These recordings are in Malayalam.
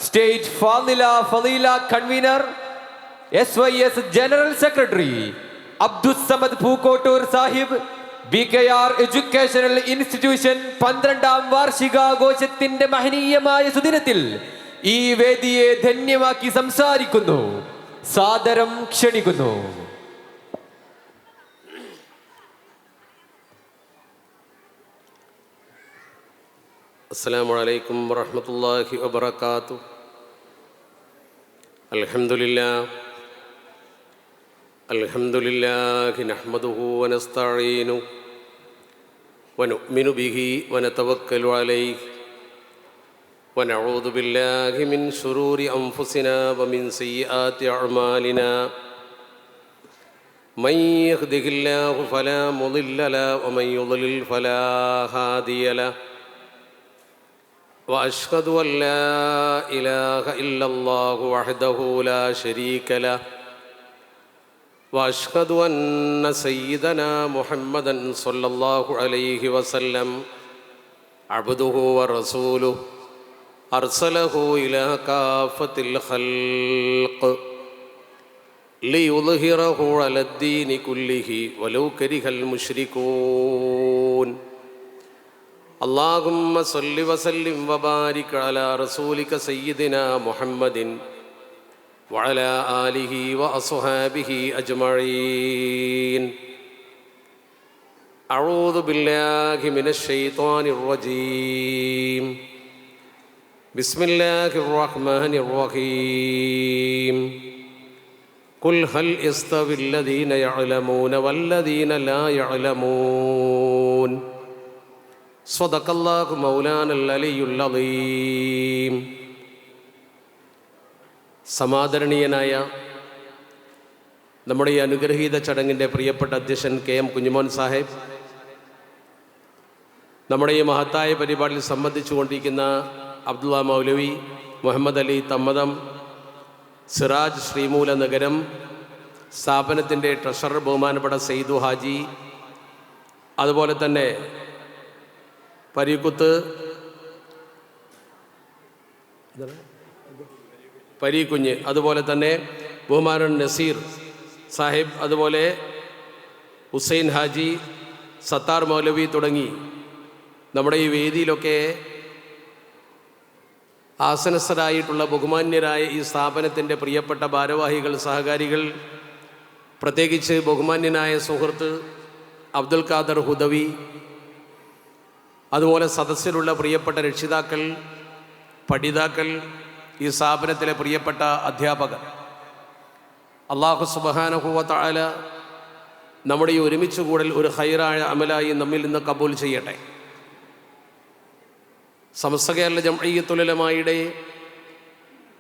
സ്റ്റേറ്റ് ഫളീല convener SYS general secretary Abdussamad Pookkottur Sahib BKR educational institution 12ാം വാർഷികാഘോഷത്തിന്റെ മഹനീയമായ സുദിനത്തിൽ ഈ വേദിയെ ധന്യമാക്കി സംസാരിക്കുന്നു. സാദരം ക്ഷണിക്കുന്നു. അസ്സലാമു അലൈക്കും വറഹ്മത്തുള്ളാഹി വബറകാതുഹു. അൽഹംദുലില്ലാഹി നഹ്മദുഹു വനസ്തഈനുഹു വനുഅ്മിനു ബിഹി വനതവക്കലു അലൈഹി വനഊദു ബില്ലാഹി മിൻ ശുറൂരി അൻഫുസിനാ വമിൻ സയ്യിആതി അഅ്മാലിനാ. മൻ യഹ്ദിഹില്ലാഹു ഫലാ മുളില്ല ലഹു വമൻ യുദ്ലിൽ ഫലാ ഹാദിയ ലഹു. وأشهد أن لا إله إلا الله وحده لا شريك له وأشهد أن سيدنا محمدا صلى الله عليه وسلم عبده ورسوله أرسله إلى كافة الخلق ليظهره على الدين كله ولو كره المشركون. اللهم صل وسلم وبارك على رسولك سيدنا محمد وعلى آله وأصحابه أجمعين. أعوذ بالله من الشيطان الرجيم. بسم الله الرحمن الرحيم. قل هل يستوي الذين يعلمون والذين لا يعلمون. സ്വദഖല്ലാഹു മൗലാനൽ അലിയുൽ അളീം. സമാദരണീയനായ നമ്മുടെ ഈ അനുഗ്രഹീത ചടങ്ങിൻ്റെ പ്രിയപ്പെട്ട അധ്യക്ഷൻ KM കുഞ്ഞുമോൻ സാഹിബ്, നമ്മുടെ ഈ മഹത്തായ പരിപാടിയിൽ സംബന്ധിച്ചു കൊണ്ടിരിക്കുന്ന അബ്ദുള്ള മൗലവി, മുഹമ്മദ് അലി തമ്മദം, സിറാജ് ശ്രീമൂല നഗരം സ്ഥാപനത്തിൻ്റെ ട്രഷറർ ബഹുമാനപ്പെട്ട സെയ്ദു ഹാജി, അതുപോലെ തന്നെ പരീക്കുഞ്ഞ്, അതുപോലെ തന്നെ ബഹുമാനൻ നസീർ സാഹിബ്, അതുപോലെ ഹുസൈൻ ഹാജി, സത്താർ മൗലവി തുടങ്ങി നമ്മുടെ ഈ വേദിയിലൊക്കെ ആസനസ്ഥരായിട്ടുള്ള ബഹുമാന്യരായ ഈ സ്ഥാപനത്തിൻ്റെ പ്രിയപ്പെട്ട ഭാരവാഹികൾ, സഹകാരികൾ, പ്രത്യേകിച്ച് ബഹുമാന്യനായ സുഹൃത്ത് അബ്ദുൽ ഖാദർ ഹുദവി, അതുപോലെ സദസ്സിലുള്ള പ്രിയപ്പെട്ട രക്ഷിതാക്കൾ, പഠിതാക്കൾ, ഈ സ്ഥാപനത്തിലെ പ്രിയപ്പെട്ട അധ്യാപകർ, അല്ലാഹു സുബ്ഹാനഹു വ തആല നമ്മുടെ ഈ ഒരുമിച്ച് കൂടൽ ഒരു ഖൈറായ അമലായി നമ്മിൽ നിന്ന് കബൂൽ ചെയ്യട്ടെ. സമസ്ത കേരള ജംഇയ്യത്തുൽ ഉലമായുടെ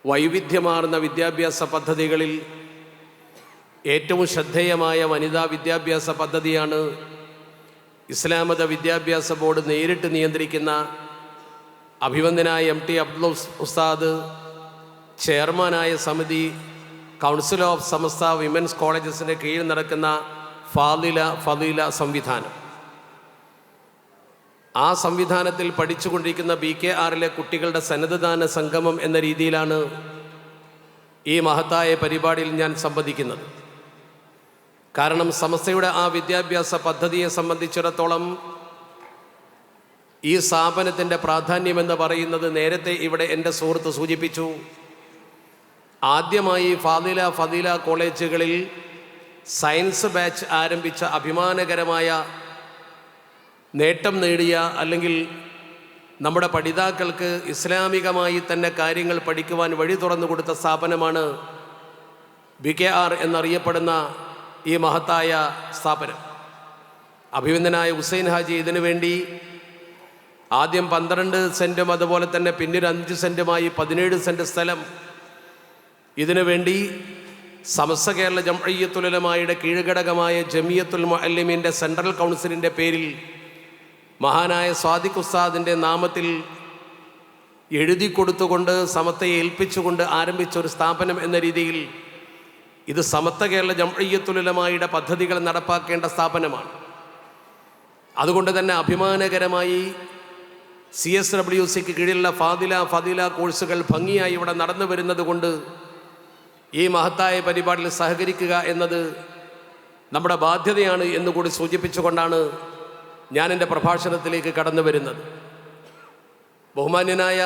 വൈവിധ്യമാർന്ന വിദ്യാഭ്യാസ പദ്ധതികളിൽ ഏറ്റവും ശ്രദ്ധേയമായ വനിതാ വിദ്യാഭ്യാസ പദ്ധതിയാണ് ഇസ്ലാമത വിദ്യാഭ്യാസ ബോർഡ് നേരിട്ട് നിയന്ത്രിക്കുന്ന അഭിവന്ദനായ MT അബ്ദുൽ ഉസ്താദ് ചെയർമാനായ സമിതി കൗൺസിൽ ഓഫ് സമസ്ത വിമൻസ് കോളേജസിൻ്റെ കീഴിൽ നടക്കുന്ന ഫളീല സംവിധാനം. ആ സംവിധാനത്തിൽ പഠിച്ചുകൊണ്ടിരിക്കുന്ന BKRലെ കുട്ടികളുടെ സന്നദ്ധദാന സംഗമം എന്ന രീതിയിലാണ് ഈ മഹത്തായ പരിപാടിയിൽ ഞാൻ സംബന്ധിക്കുന്നത്. കാരണം സമസ്തയുടെ ആ വിദ്യാഭ്യാസ പദ്ധതിയെ സംബന്ധിച്ചിടത്തോളം ഈ സ്ഥാപനത്തിൻ്റെ പ്രാധാന്യമെന്ന് പറയുന്നത് നേരത്തെ ഇവിടെ എൻ്റെ സുഹൃത്ത് സൂചിപ്പിച്ചു. ആദ്യമായി ഫളീല കോളേജുകളിൽ സയൻസ് ബാച്ച് ആരംഭിച്ച അഭിമാനകരമായ നേട്ടം നേടിയ, അല്ലെങ്കിൽ നമ്മുടെ പഠിതാക്കൾക്ക് ഇസ്ലാമികമായി തന്നെ കാര്യങ്ങൾ പഠിക്കുവാൻ വഴി തുറന്നു കൊടുത്ത സ്ഥാപനമാണ് BKR എന്നറിയപ്പെടുന്ന ഈ മഹത്തായ സ്ഥാപനം. അഭിവന്ദനായ ഹുസൈൻ ഹാജി ഇതിനു വേണ്ടി ആദ്യം 12 സെൻറ്റും അതുപോലെ തന്നെ പിന്നീട് 5 സെൻറ്റുമായി 17 സെൻറ്റ് സ്ഥലം ഇതിനു വേണ്ടി സമസ്ത കേരള ജംഇയ്യത്തുൽ ഉലമായുടെ കീഴ്ഘടകമായ ജമിയത്തുൽ മുഅല്ലിമീൻ്റെ സെൻട്രൽ കൗൺസിലിൻ്റെ പേരിൽ മഹാനായ സ്വാദിഖ് ഉസ്താദിൻ്റെ നാമത്തിൽ എഴുതി കൊടുത്തുകൊണ്ട് സമസ്തയെ ഏൽപ്പിച്ചുകൊണ്ട് ആരംഭിച്ച ഒരു സ്ഥാപനം എന്ന രീതിയിൽ ഇത് സമസ്ത കേരള ജംഇയ്യത്തുൽ ഉലമായുടെ പദ്ധതികൾ നടപ്പാക്കേണ്ട സ്ഥാപനമാണ്. അതുകൊണ്ട് തന്നെ അഭിമാനകരമായി CSWCക്ക് കീഴിലുള്ള ഫാദില കോഴ്സുകൾ ഭംഗിയായി ഇവിടെ നടന്നു വരുന്നത് കൊണ്ട് ഈ മഹത്തായ പരിപാടിയിൽ സഹകരിക്കുക എന്നത് നമ്മുടെ ബാധ്യതയാണ് എന്നുകൂടി സൂചിപ്പിച്ചുകൊണ്ടാണ് ഞാൻ എൻ്റെ പ്രഭാഷണത്തിലേക്ക് കടന്നു വരുന്നത്. ബഹുമാന്യനായ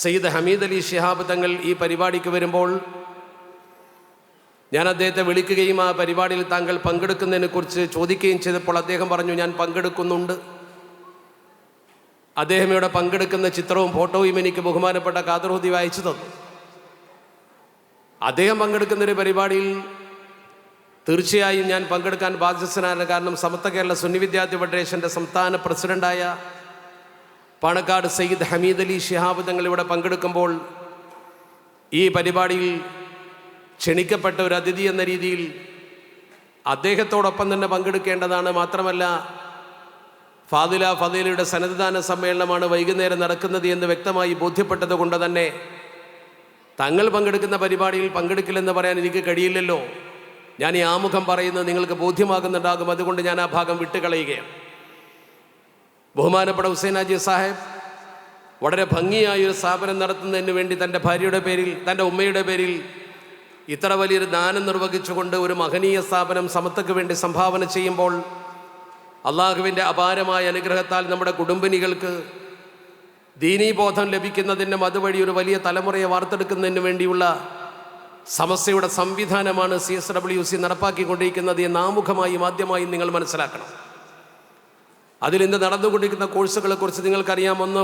സയ്യിദ് ഹമീദ് അലി ശിഹാബ് തങ്ങൾ ഈ പരിപാടിക്ക് വരുമ്പോൾ ഞാൻ അദ്ദേഹത്തെ വിളിക്കുകയും ആ പരിപാടിയിൽ താങ്കൾ പങ്കെടുക്കുന്നതിനെക്കുറിച്ച് ചോദിക്കുകയും ചെയ്തപ്പോൾ അദ്ദേഹം പറഞ്ഞു, ഞാൻ പങ്കെടുക്കുന്നുണ്ട്. അദ്ദേഹം ഇവിടെ പങ്കെടുക്കുന്ന ചിത്രവും ഫോട്ടോയും എനിക്ക് ബഹുമാനപ്പെട്ട ഖാദർ അയച്ചു തന്നു. അദ്ദേഹം പങ്കെടുക്കുന്നൊരു പരിപാടിയിൽ തീർച്ചയായും ഞാൻ പങ്കെടുക്കാൻ ബാധ്യസ്ഥനാണ്. കാരണം സമത്വ കേരള സുന്നി വിദ്യാർത്ഥി ഫെഡറേഷൻ്റെ സംസ്ഥാന പ്രസിഡൻ്റായ പാണക്കാട് സയ്യിദ് ഹമീദ് അലി ശിഹാബ് തങ്ങൾ ഇവിടെ പങ്കെടുക്കുമ്പോൾ ഈ പരിപാടിയിൽ ക്ഷണിക്കപ്പെട്ട ഒരു അതിഥി എന്ന രീതിയിൽ അദ്ദേഹത്തോടൊപ്പം തന്നെ പങ്കെടുക്കേണ്ടതാണ്. മാത്രമല്ല ഫാദിലയുടെ സന്നദ്ധദാന സമ്മേളനമാണ് വൈകുന്നേരം നടക്കുന്നത് എന്ന് വ്യക്തമായി ബോധ്യപ്പെട്ടത് കൊണ്ട് തന്നെ തങ്ങൾ പങ്കെടുക്കുന്ന പരിപാടിയിൽ പങ്കെടുക്കില്ലെന്ന് പറയാൻ എനിക്ക് കഴിയില്ലല്ലോ. ഞാൻ ഈ ആമുഖം പറയുന്നത് നിങ്ങൾക്ക് ബോധ്യമാകുന്നുണ്ടാകും. അതുകൊണ്ട് ഞാൻ ആ ഭാഗം വിട്ടുകളയുകയാണ്. ബഹുമാനപ്പെട്ട ഹുസൈൻ ഹാജി സാഹിബ് വളരെ ഭംഗിയായ ഒരു സ്ഥാപനം നടത്തുന്നതിന് വേണ്ടി തൻ്റെ ഭാര്യയുടെ പേരിൽ, തൻ്റെ ഉമ്മയുടെ പേരിൽ ഇത്ര വലിയൊരു ദാനം നിർവഹിച്ചുകൊണ്ട് ഒരു മഹനീയ സ്ഥാപനം സമത്വക്ക് വേണ്ടി സംഭാവന ചെയ്യുമ്പോൾ അള്ളാഹുവിൻ്റെ അപാരമായ അനുഗ്രഹത്താൽ നമ്മുടെ കുടുംബിനികൾക്ക് ദീനീബോധം ലഭിക്കുന്നതിനും അതുവഴി ഒരു വലിയ തലമുറയെ വാർത്തെടുക്കുന്നതിന് വേണ്ടിയുള്ള സമസ്യയുടെ സംവിധാനമാണ് CSWC നടപ്പാക്കിക്കൊണ്ടിരിക്കുന്നത് എന്ന് ആമുഖമായും ആദ്യമായും നിങ്ങൾ മനസ്സിലാക്കണം. അതിലിന്ന് നടന്നുകൊണ്ടിരിക്കുന്ന കോഴ്സുകളെക്കുറിച്ച് നിങ്ങൾക്കറിയാം. ഒന്ന്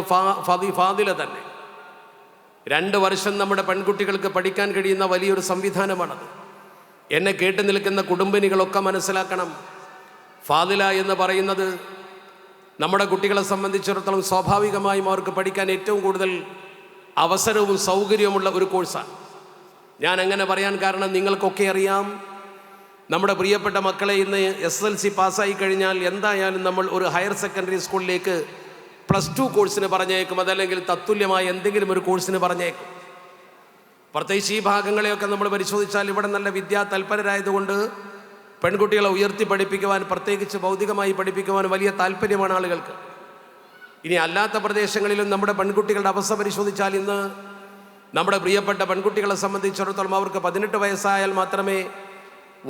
ഫാദില തന്നെ 2 വർഷം നമ്മുടെ പെൺകുട്ടികൾക്ക് പഠിക്കാൻ കഴിയുന്ന വലിയൊരു സംവിധാനമാണത്. എന്നെ കേട്ടു നിൽക്കുന്ന കുടുംബിനികളൊക്കെ മനസ്സിലാക്കണം, ഫാദില എന്ന് പറയുന്നത് നമ്മുടെ കുട്ടികളെ സംബന്ധിച്ചിടത്തോളം സ്വാഭാവികമായും അവർക്ക് പഠിക്കാൻ ഏറ്റവും കൂടുതൽ അവസരവും സൗകര്യവുമുള്ള ഒരു കോഴ്സാണ്. ഞാൻ അങ്ങനെ പറയാൻ കാരണം നിങ്ങൾക്കൊക്കെ അറിയാം, നമ്മുടെ പ്രിയപ്പെട്ട മക്കളെ ഇന്ന് SSLC പാസ്സായി കഴിഞ്ഞാൽ എന്തായാലും നമ്മൾ ഒരു ഹയർ സെക്കൻഡറി സ്കൂളിലേക്ക് +2 കോഴ്സിന് പറഞ്ഞേക്കും, അതല്ലെങ്കിൽ തത്തുല്യമായ എന്തെങ്കിലും ഒരു കോഴ്സിന് പറഞ്ഞേക്കും. പ്രത്യേകിച്ച് ഈ ഭാഗങ്ങളെയൊക്കെ നമ്മൾ പരിശോധിച്ചാൽ ഇവിടെ നല്ല വിദ്യാതൽപരരായതുകൊണ്ട് പെൺകുട്ടികളെ ഉയർത്തി പഠിപ്പിക്കുവാൻ, പ്രത്യേകിച്ച് ഭൗതികമായി പഠിപ്പിക്കുവാൻ വലിയ താല്പര്യമാണ് ആളുകൾക്ക്. ഇനി അല്ലാത്ത പ്രദേശങ്ങളിലും നമ്മുടെ പെൺകുട്ടികളുടെ അവസ്ഥ പരിശോധിച്ചാൽ ഇന്ന് നമ്മുടെ പ്രിയപ്പെട്ട പെൺകുട്ടികളെ സംബന്ധിച്ചിടത്തോളം അവർക്ക് 18 വയസ്സായാൽ മാത്രമേ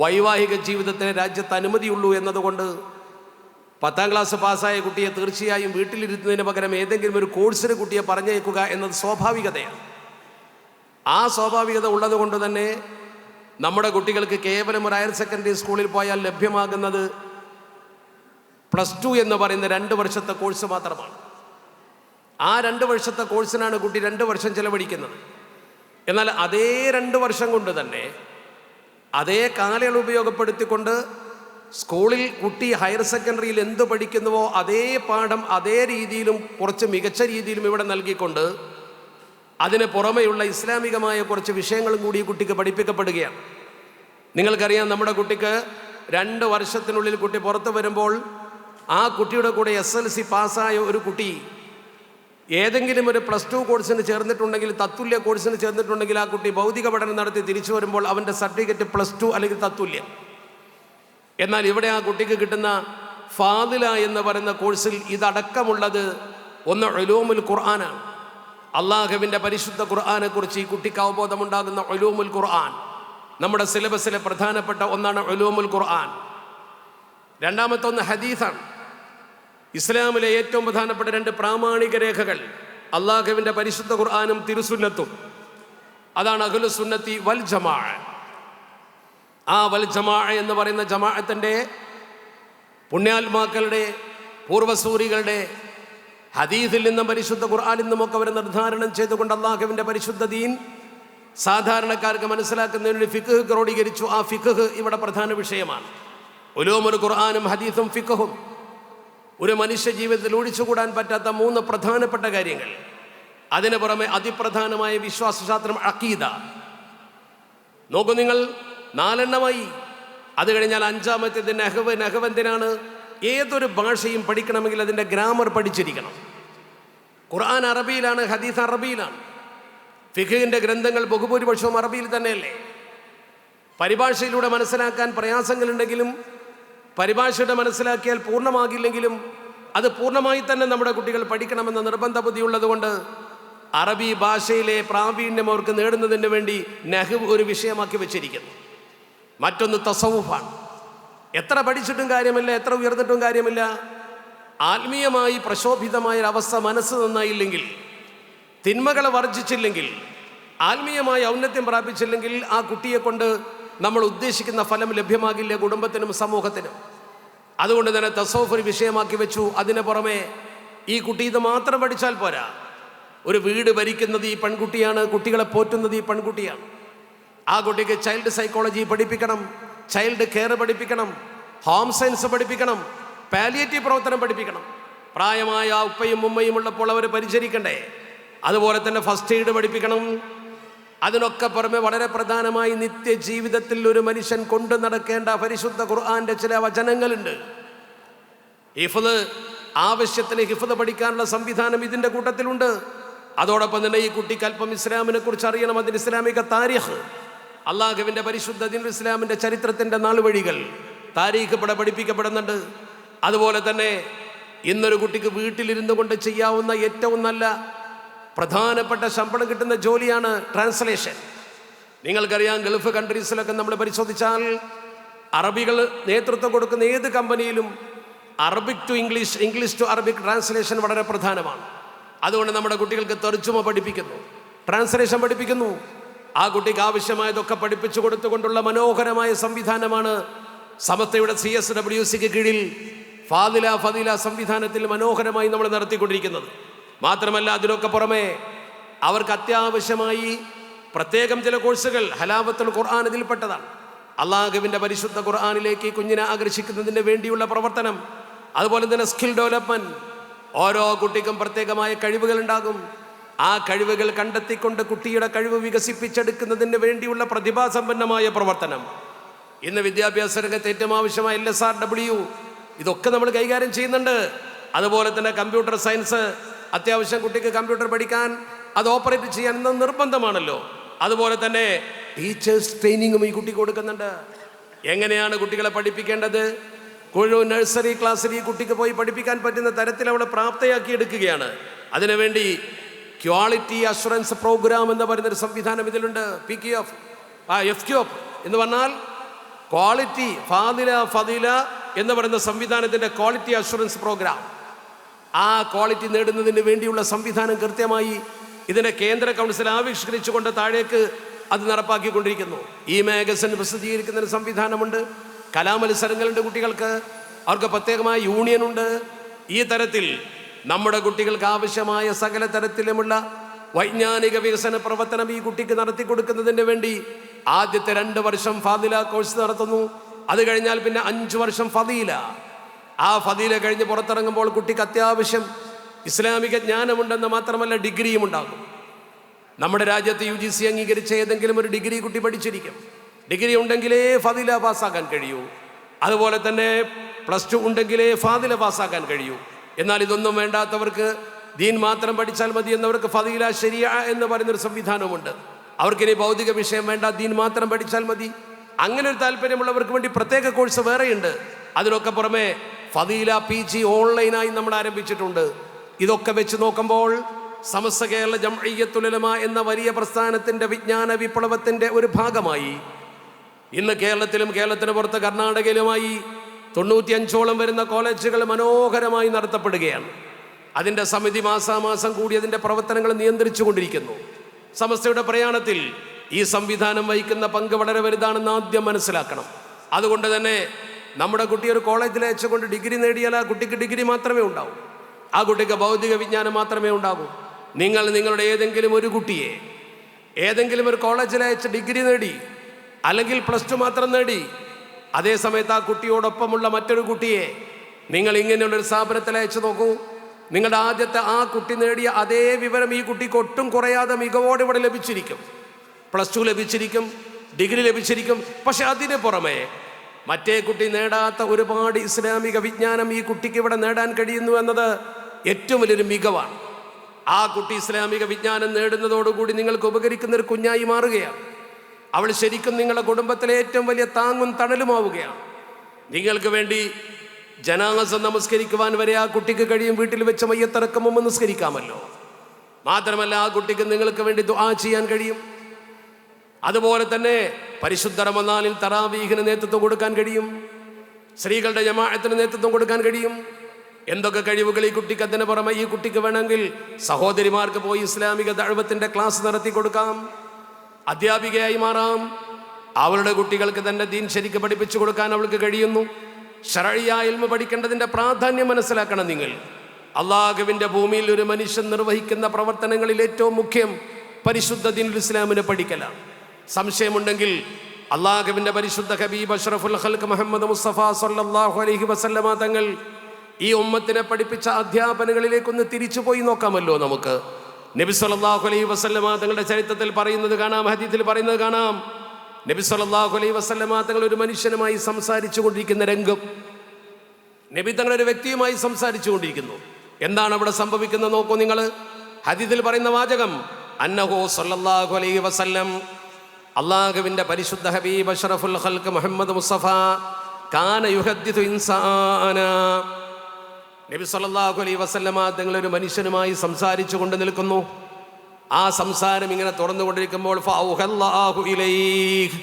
വൈവാഹിക ജീവിതത്തിന് രാജ്യത്ത് അനുമതിയുള്ളൂ എന്നതുകൊണ്ട് 10ാം ക്ലാസ് പാസ്സായ കുട്ടിയെ തീർച്ചയായും വീട്ടിലിരുത്തുന്നതിന് പകരം ഏതെങ്കിലും ഒരു കോഴ്സിന് കുട്ടിയെ പറഞ്ഞേക്കുക എന്നത് സ്വാഭാവികതയാണ്. ആ സ്വാഭാവികത ഉള്ളത് കൊണ്ട് തന്നെ നമ്മുടെ കുട്ടികൾക്ക് കേവലം ഒരു ഹയർ സെക്കൻഡറി സ്കൂളിൽ പോയാൽ ലഭ്യമാകുന്നത് +2 എന്ന് പറയുന്ന 2 വർഷത്തെ കോഴ്സ് മാത്രമാണ്. ആ 2 വർഷത്തെ കോഴ്സിനാണ് കുട്ടി 2 വർഷം ചെലവഴിക്കുന്നത്. എന്നാൽ അതേ 2 വർഷം കൊണ്ട് തന്നെ അതേ കാലയളവ് ഉപയോഗപ്പെടുത്തിക്കൊണ്ട് സ്കൂളിൽ കുട്ടി ഹയർ സെക്കൻഡറിയിൽ എന്ത് പഠിക്കുന്നുവോ അതേ പാഠം അതേ രീതിയിലും കുറച്ച് മികച്ച രീതിയിലും ഇവിടെ നൽകിക്കൊണ്ട് അതിന് പുറമെയുള്ള ഇസ്ലാമികമായ കുറച്ച് വിഷയങ്ങളും കൂടി ഈ കുട്ടിക്ക് പഠിപ്പിക്കപ്പെടുകയാണ്. നിങ്ങൾക്കറിയാം, നമ്മുടെ കുട്ടിക്ക് 2 വർഷത്തിനുള്ളിൽ കുട്ടി പുറത്തു വരുമ്പോൾ ആ കുട്ടിയുടെ കൂടെ SSLC പാസ്സായ ഒരു കുട്ടി ഏതെങ്കിലും ഒരു +2 കോഴ്സിന് ചേർന്നിട്ടുണ്ടെങ്കിൽ, തത്തുല്യ കോഴ്സിന് ചേർന്നിട്ടുണ്ടെങ്കിൽ ആ കുട്ടി ഭൗതിക പഠനം നടത്തി തിരിച്ചു വരുമ്പോൾ അവൻ്റെ സർട്ടിഫിക്കറ്റ് +2 അല്ലെങ്കിൽ തത്തുല്യം. എന്നാൽ ഇവിടെ ആ കുട്ടിക്ക് കിട്ടുന്ന ഫാദില എന്ന് പറയുന്ന കോഴ്സിൽ ഇതടക്കമുള്ളത് ഒന്ന് ഉലൂമുൽ ഖുർആനാണ്. അള്ളാഹുവിൻ്റെ പരിശുദ്ധ ഖുർആനെ കുറിച്ച് ഈ കുട്ടിക്ക് അവബോധമുണ്ടാകുന്ന ഉലൂമുൽ ഖുർആൻ നമ്മുടെ സിലബസിലെ പ്രധാനപ്പെട്ട ഒന്നാണ് ഉലൂമുൽ ഖുർആൻ. രണ്ടാമത്തെ ഒന്ന് ഹദീസാണ്. ഇസ്ലാമിലെ ഏറ്റവും പ്രധാനപ്പെട്ട 2 പ്രാമാണിക രേഖകൾ അള്ളാഹുവിൻ്റെ പരിശുദ്ധ ഖുർആനും തിരുസുന്നത്തും. അതാണ് അഹ്ലു സുന്നത്തി വൽ ജമാഅ. ആ വൽ ജമാഅ എന്ന് പറയുന്ന ജമാഅത്തിൻ്റെ പുണ്യാത്മാക്കളുടെ പൂർവസൂരികളുടെ ഹദീസിൽ നിന്നും പരിശുദ്ധ ഖുർആനിൽ നിന്നുമൊക്കെ അവർ നിർദ്ധാരണം ചെയ്തുകൊണ്ട് അള്ളാഹുവിൻ്റെ പരിശുദ്ധ ദീൻ സാധാരണക്കാർക്ക് മനസ്സിലാക്കുന്നതിന് ഫിഖ് ക്രോഡീകരിച്ചു. ആ ഫിഖ് ഇവിടെ പ്രധാന വിഷയമാണ്. ഉലൂമുൽ ഖുർആനും ഹദീസും ഫിഖും ഒരു മനുഷ്യ ജീവിതത്തിൽ ഒഴിച്ചുകൂടാൻ പറ്റാത്ത 3 പ്രധാനപ്പെട്ട കാര്യങ്ങൾ. അതിന് പുറമെ അതിപ്രധാനമായ വിശ്വാസശാസ്ത്രം അഖീദ. നോക്കൂ നിങ്ങൾ, 4 എണ്ണമായി. അത് കഴിഞ്ഞാൽ 5ാമത്തേത് നഹ്വ്. നഹ്വ് എന്തിനാണ്? ഏതൊരു ഭാഷയും പഠിക്കണമെങ്കിൽ അതിൻ്റെ ഗ്രാമർ പഠിച്ചിരിക്കണം. ഖുർആൻ അറബിയിലാണ്, ഹദീസ് അറബിയിലാണ്. ഫിഖിൻ്റെ ഗ്രന്ഥങ്ങൾ ബഹുഭൂരിപക്ഷവും അറബിയിൽ തന്നെയല്ലേ. പരിഭാഷയിലൂടെ മനസ്സിലാക്കാൻ പ്രയാസങ്ങളുണ്ടെങ്കിലും പരിഭാഷയുടെ മനസ്സിലാക്കിയാൽ പൂർണ്ണമാകില്ലെങ്കിലും അത് പൂർണ്ണമായി തന്നെ നമ്മുടെ കുട്ടികൾ പഠിക്കണമെന്ന നിർബന്ധ ബുദ്ധിയുള്ളത് കൊണ്ട് അറബി ഭാഷയിലെ പ്രാവീണ്യം അവർക്ക് നേടുന്നതിന് വേണ്ടി നഹ്വ് ഒരു വിഷയമാക്കി വെച്ചിരിക്കുന്നു. മറ്റൊന്ന് തസവുഫാണ്. എത്ര പഠിച്ചിട്ടും കാര്യമില്ല, എത്ര ഉയർന്നിട്ടും കാര്യമില്ല. ആത്മീയമായി പ്രശോഭിതമായ ഒരവസ്ഥ മനസ്സ് നന്നായില്ലെങ്കിൽ, തിന്മകളെ വർജിച്ചില്ലെങ്കിൽ, ആത്മീയമായ ഔന്നത്യം പ്രാപിച്ചില്ലെങ്കിൽ ആ കുട്ടിയെ കൊണ്ട് നമ്മൾ ഉദ്ദേശിക്കുന്ന ഫലം ലഭ്യമാകില്ല കുടുംബത്തിനും സമൂഹത്തിനും. അതുകൊണ്ട് തന്നെ തസവുഫ് ഒരു വിഷയമാക്കി വെച്ചു. അതിന് പുറമെ ഈ കുട്ടി ഇത് മാത്രം പഠിച്ചാൽ പോരാ. ഒരു വീട് ഭരിക്കുന്നത് ഈ പെൺകുട്ടിയാണ്, കുട്ടികളെ പോറ്റുന്നത് ഈ പെൺകുട്ടിയാണ്. ആ കുട്ടിക്ക് ചൈൽഡ് സൈക്കോളജി പഠിപ്പിക്കണം, ചൈൽഡ് കെയർ പഠിപ്പിക്കണം, ഹോം സയൻസ് പഠിപ്പിക്കണം, പാലിയേറ്റീവ് പ്രവർത്തനം പഠിപ്പിക്കണം. പ്രായമായ ഉപ്പയും ഉമ്മയും ഉള്ളപ്പോൾ അവർ പരിചരിക്കണ്ടേ? അതുപോലെ തന്നെ ഫസ്റ്റ് എയ്ഡ് പഠിപ്പിക്കണം. അതിനൊക്കെ പുറമെ വളരെ പ്രധാനമായി നിത്യജീവിതത്തിൽ ഒരു മനുഷ്യൻ കൊണ്ടു നടക്കേണ്ട പരിശുദ്ധ ഖുർആന്റെ ചില വചനങ്ങളുണ്ട്. ഹിഫ്ള്, ആവശ്യത്തിന് ഹിഫ്ള് പഠിക്കാനുള്ള സംവിധാനം ഇതിൻ്റെ കൂട്ടത്തിലുണ്ട്. അതോടൊപ്പം തന്നെ ഈ കുട്ടിക്ക് അല്പം ഇസ്ലാമിനെ കുറിച്ച് അറിയണം. അതിന് ഇസ്ലാമിക താരീഖ്, അള്ളാഹുവിൻ്റെ പരിശുദ്ധ ദീനുൽ ഇസ്ലാമിൻ്റെ ചരിത്രത്തിൻ്റെ നാളുവഴികൾ താരീഖ് പഠിപ്പിക്കപ്പെടുന്നുണ്ട്. അതുപോലെ തന്നെ ഇന്നൊരു കുട്ടിക്ക് വീട്ടിലിരുന്നു കൊണ്ട് ചെയ്യാവുന്ന ഏറ്റവും നല്ല പ്രധാനപ്പെട്ട ശമ്പളം കിട്ടുന്ന ജോലിയാണ് ട്രാൻസ്ലേഷൻ. നിങ്ങൾക്കറിയാം, ഗൾഫ് കൺട്രീസിലൊക്കെ നമ്മൾ പരിശോധിച്ചാൽ അറബികൾ നേതൃത്വം കൊടുക്കുന്ന ഏത് കമ്പനിയിലും Arabic to English, English to Arabic translation വളരെ പ്രധാനമാണ്. അതുകൊണ്ട് നമ്മുടെ കുട്ടികൾക്ക് തർജുമ പഠിപ്പിക്കുന്നു, ട്രാൻസ്ലേഷൻ പഠിപ്പിക്കുന്നു. ആ കുട്ടിക്ക് ആവശ്യമായതൊക്കെ പഠിപ്പിച്ചു കൊടുത്തുകൊണ്ടുള്ള മനോഹരമായ സംവിധാനമാണ് സമസ്തയുടെ CSWCക്ക് കീഴിൽ ഫാദില സംവിധാനത്തിൽ മനോഹരമായി നമ്മൾ നടത്തിക്കൊണ്ടിരിക്കുന്നത്. മാത്രമല്ല അതിനൊക്കെ പുറമെ അവർക്ക് അത്യാവശ്യമായി പ്രത്യേകം ചില കോഴ്സുകൾ, ഹലാവത്തുൽ ഖുർആൻ ഇതിൽപ്പെട്ടതാണ്. അള്ളാഹുവിൻ്റെ പരിശുദ്ധ ഖുർആനിലേക്ക് കുഞ്ഞിനെ ആകർഷിക്കുന്നതിന് വേണ്ടിയുള്ള പ്രവർത്തനം. അതുപോലെ തന്നെ സ്കിൽ ഡെവലപ്മെൻറ്റ്. ഓരോ കുട്ടിക്കും പ്രത്യേകമായ കഴിവുകൾ ഉണ്ടാകും. ആ കഴിവുകൾ കണ്ടെത്തിക്കൊണ്ട് കുട്ടിയുടെ കഴിവ് വികസിപ്പിച്ചെടുക്കുന്നതിന് വേണ്ടിയുള്ള പ്രതിഭാസമ്പന്നമായ പ്രവർത്തനം. ഇന്ന് വിദ്യാഭ്യാസ രംഗത്ത് ഏറ്റവും ആവശ്യമായ LSRW ഇതൊക്കെ നമ്മൾ കൈകാര്യം ചെയ്യുന്നുണ്ട്. അതുപോലെ തന്നെ കമ്പ്യൂട്ടർ സയൻസ്, അത്യാവശ്യം കുട്ടിക്ക് കമ്പ്യൂട്ടർ പഠിക്കാൻ, അത് ഓപ്പറേറ്റ് ചെയ്യാൻ നിർബന്ധമാണല്ലോ. അതുപോലെ തന്നെ ടീച്ചേഴ്സ് ട്രെയിനിങ്ങും ഈ കുട്ടിക്ക് കൊടുക്കുന്നുണ്ട്. എങ്ങനെയാണ് കുട്ടികളെ പഠിപ്പിക്കേണ്ടത്? മുഴുവൻ നഴ്സറി ക്ലാസ്സിൽ ഈ കുട്ടിക്ക് പോയി പഠിപ്പിക്കാൻ പറ്റുന്ന തരത്തിൽ അവളെ പ്രാപ്തയാക്കി എടുക്കുകയാണ്. അതിനുവേണ്ടി ക്വാളിറ്റി അഷുറൻസ് പ്രോഗ്രാം എന്ന് പറയുന്നൊരു സംവിധാനം ഇതിലുണ്ട്. FQF എന്ന് പറഞ്ഞാൽ ക്വാളിറ്റി ഫദില എന്ന് പറയുന്ന സംവിധാനത്തിൻ്റെ ക്വാളിറ്റി അഷുറൻസ് പ്രോഗ്രാം. ആ ക്വാളിറ്റി നേടുന്നതിന് വേണ്ടിയുള്ള സംവിധാനം കൃത്യമായി ഇതിനെ കേന്ദ്ര കൗൺസിൽ ആവിഷ്കരിച്ചുകൊണ്ട് താഴേക്ക് അത് നടപ്പാക്കിക്കൊണ്ടിരിക്കുന്നു. ഈ മാഗസിൻ പ്രസിദ്ധീകരിക്കുന്നൊരു സംവിധാനമുണ്ട്. കലാമത്സരങ്ങളുണ്ട് കുട്ടികൾക്ക്, അവർക്ക് പ്രത്യേകമായ യൂണിയനുണ്ട്. ഈ തരത്തിൽ നമ്മുടെ കുട്ടികൾക്ക് ആവശ്യമായ സകല തരത്തിലുമുള്ള വൈജ്ഞാനിക വികസന പ്രവർത്തനം ഈ കുട്ടിക്ക് നടത്തി കൊടുക്കുന്നതിന് വേണ്ടി ആദ്യത്തെ 2 വർഷം ഫാദില കോഴ്സ് നടത്തുന്നു. അത് കഴിഞ്ഞാൽ പിന്നെ 5 വർഷം ഫദീല. ആ ഫദീല കഴിഞ്ഞ് പുറത്തിറങ്ങുമ്പോൾ കുട്ടിക്ക് അത്യാവശ്യം ഇസ്ലാമിക ജ്ഞാനമുണ്ടെന്ന് മാത്രമല്ല ഡിഗ്രിയും ഉണ്ടാകും. നമ്മുടെ രാജ്യത്ത് UGC അംഗീകരിച്ച ഏതെങ്കിലും ഒരു ഡിഗ്രി കുട്ടി പഠിച്ചിരിക്കും. ഡിഗ്രി ഉണ്ടെങ്കിലേ ഫദീല പാസ്സാക്കാൻ കഴിയൂ. അതുപോലെ തന്നെ +2 ഉണ്ടെങ്കിലേ ഫാദില പാസ്സാക്കാൻ കഴിയൂ. എന്നാൽ ഇതൊന്നും വേണ്ടാത്തവർക്ക്, ദീൻ മാത്രം പഠിച്ചാൽ മതി എന്നവർക്ക് ഫദീല ശരിയ എന്ന് പറയുന്നൊരു സംവിധാനമുണ്ട്. അവർക്കിനി ഭൗതിക വിഷയം വേണ്ട, ദീൻ മാത്രം പഠിച്ചാൽ മതി. അങ്ങനെ ഒരു താല്പര്യമുള്ളവർക്ക് വേണ്ടി പ്രത്യേക കോഴ്സ് വേറെയുണ്ട്. അതിനൊക്കെ പുറമെ ഫദീല PG ഓൺലൈനായി നമ്മൾ ആരംഭിച്ചിട്ടുണ്ട്. ഇതൊക്കെ വെച്ച് നോക്കുമ്പോൾ സമസ്ത കേരള ജംഇയ്യത്തുൽ ഉലമ എന്ന വലിയ പ്രസ്ഥാനത്തിൻ്റെ വിജ്ഞാന വിപ്ലവത്തിൻ്റെ ഒരു ഭാഗമായി ഇന്ന് കേരളത്തിലും കേരളത്തിന് പുറത്ത് കർണാടകയിലുമായി 95ഓളം വരുന്ന കോളേജുകൾ മനോഹരമായി നടത്തപ്പെടുകയാണ്. അതിൻ്റെ സമിതി മാസാമാസം കൂടി അതിൻ്റെ പ്രവർത്തനങ്ങൾ നിയന്ത്രിച്ചു കൊണ്ടിരിക്കുന്നു. സമസ്തയുടെ പ്രയാണത്തിൽ ഈ സംവിധാനം വഹിക്കുന്ന പങ്ക് വളരെ വലുതാണെന്ന് ആദ്യം മനസ്സിലാക്കണം. അതുകൊണ്ട് തന്നെ നമ്മുടെ കുട്ടി ഒരു കോളേജിൽ അയച്ചുകൊണ്ട് ഡിഗ്രി നേടിയാൽ ആ കുട്ടിക്ക് ഡിഗ്രി മാത്രമേ ഉണ്ടാവൂ. ആ കുട്ടിക്ക് ഭൗതിക വിജ്ഞാനം മാത്രമേ ഉണ്ടാകൂ. നിങ്ങളുടെ ഏതെങ്കിലും ഒരു കുട്ടിയെ ഏതെങ്കിലും ഒരു കോളേജിൽ അയച്ച് ഡിഗ്രി നേടി, അല്ലെങ്കിൽ +2 മാത്രം നേടി, അതേ സമയത്ത് ആ കുട്ടിയോടൊപ്പമുള്ള മറ്റൊരു കുട്ടിയെ നിങ്ങൾ ഇങ്ങനെയുള്ളൊരു സ്ഥാപനത്തിൽ അയച്ചു നോക്കൂ. നിങ്ങളുടെ ആദ്യത്തെ ആ കുട്ടി നേടിയ അതേ വിവരം ഈ കുട്ടിക്ക് ഒട്ടും കുറയാതെ മികവോടെ ഇവിടെ ലഭിച്ചിരിക്കും. +2 ലഭിച്ചിരിക്കും, ഡിഗ്രി ലഭിച്ചിരിക്കും. പക്ഷെ അതിന് പുറമെ മറ്റേ കുട്ടി നേടാത്ത ഒരുപാട് ഇസ്ലാമിക വിജ്ഞാനം ഈ കുട്ടിക്ക് ഇവിടെ നേടാൻ കഴിയുന്നു എന്നത് ഏറ്റവും വലിയൊരു മികവാണ്. ആ കുട്ടി ഇസ്ലാമിക വിജ്ഞാനം നേടുന്നതോടുകൂടി നിങ്ങൾക്ക് ഉപകരിക്കുന്നൊരു കുഞ്ഞായി മാറുകയാണ്. അവൾ ശരിക്കും നിങ്ങളുടെ കുടുംബത്തിലെ ഏറ്റവും വലിയ താങ്ങും തണലുമാവുകയാണ്. നിങ്ങൾക്ക് വേണ്ടി ജനാസ നമസ്കരിക്കുവാൻ വരെ ആ കുട്ടിക്ക് കഴിയും. വീട്ടിൽ വെച്ച് മയ്യത്തടക്കം മുമ്പ് നിസ്കരിക്കാമല്ലോ. മാത്രമല്ല ആ കുട്ടിക്ക് നിങ്ങൾക്ക് വേണ്ടി ദുആ ചെയ്യാൻ കഴിയും. അതുപോലെ തന്നെ പരിശുദ്ധ റമദാനിൽ തറാവീഹിന് നേതൃത്വം കൊടുക്കാൻ കഴിയും. സ്ത്രീകളുടെ ജമാഅത്തിന് നേതൃത്വം കൊടുക്കാൻ കഴിയും. എന്തൊക്കെ കഴിവുകൾ ഈ കുട്ടിക്ക്. അതിന് പുറമെ ഈ കുട്ടിക്ക് വേണമെങ്കിൽ സഹോദരിമാർക്ക് പോയി ഇസ്ലാമിക ദഅവത്തിന്റെ ക്ലാസ് നടത്തി കൊടുക്കാം, അധ്യാപികയായി മാറാം. അവളുടെ കുട്ടികൾക്ക് തന്നെ ദീൻ ശരിക്ക് പഠിപ്പിച്ചു കൊടുക്കാൻ അവൾക്ക് കഴിയുന്നു. ശർഈയായ ഇൽമ് പഠിക്കേണ്ടതിന്റെ പ്രാധാന്യം മനസ്സിലാക്കണം നിങ്ങൾ. അള്ളാഹുവിന്റെ ഭൂമിയിൽ ഒരു മനുഷ്യൻ നിർവഹിക്കുന്ന പ്രവർത്തനങ്ങളിൽ ഏറ്റവും മുഖ്യം പരിശുദ്ധ ദീനുൽ ഇസ്ലാമിനെ പഠിക്കലാണ്. സംശയമുണ്ടെങ്കിൽ അള്ളാഹുവിന്റെ പരിശുദ്ധ ഹബീബ് അഷ്റഫുൽ ഖൽഖ് മുഹമ്മദ് മുസ്തഫ സല്ലല്ലാഹു അലൈഹി വസല്ലമ തങ്ങൾ ഈ ഉമ്മത്തിനെ പഠിപ്പിച്ച അധ്യാപനങ്ങളിലേക്കൊന്ന് തിരിച്ചുപോയി നോക്കാമല്ലോ നമുക്ക്. നബി സല്ലല്ലാഹു അലൈഹി വസല്ലമ തങ്ങളുടെ ചരിത്രത്തിൽ പറയുന്നത് കാണാം, ഹദീസിൽ പറയുന്നത് കാണാം. നബി സല്ലല്ലാഹു അലൈഹി വസല്ലമ തങ്ങൾ ഒരു മനുഷ്യനുമായി സംസാരിച്ചു കൊണ്ടിരിക്കുന്ന രംഗം. നബി തങ്ങൾ ഒരു വ്യക്തിയുമായി സംസാരിച്ചു കൊണ്ടിരിക്കുന്നു. എന്താണ് അവിടെ സംഭവിക്കുന്നത് നോക്കൂ നിങ്ങൾ. ഹദീസിൽ പറയുന്ന വാചകം അന്നഹു സല്ലല്ലാഹു അലൈഹി വസല്ലം, അള്ളാഹുവിന്റെ പരിശുദ്ധ ഹബീബ് അഷ്റഫുൽ ഖൽഖ് മുഹമ്മദ് മുസ്തഫ കാന യുഹദ്ദിഥു ഇൻസാന. നബി സല്ലല്ലാഹു അലൈഹി വസല്ലമ തങ്ങൾ ഒരു മനുഷ്യനുമായി സംസാരിച്ചു കൊണ്ട് നിൽക്കുന്നു. ആ സംസാരം ഇങ്ങനെ തുറന്നുകൊണ്ടിരിക്കുമ്പോൾ ഫൗഹല്ലാഹു ഇലൈഹി,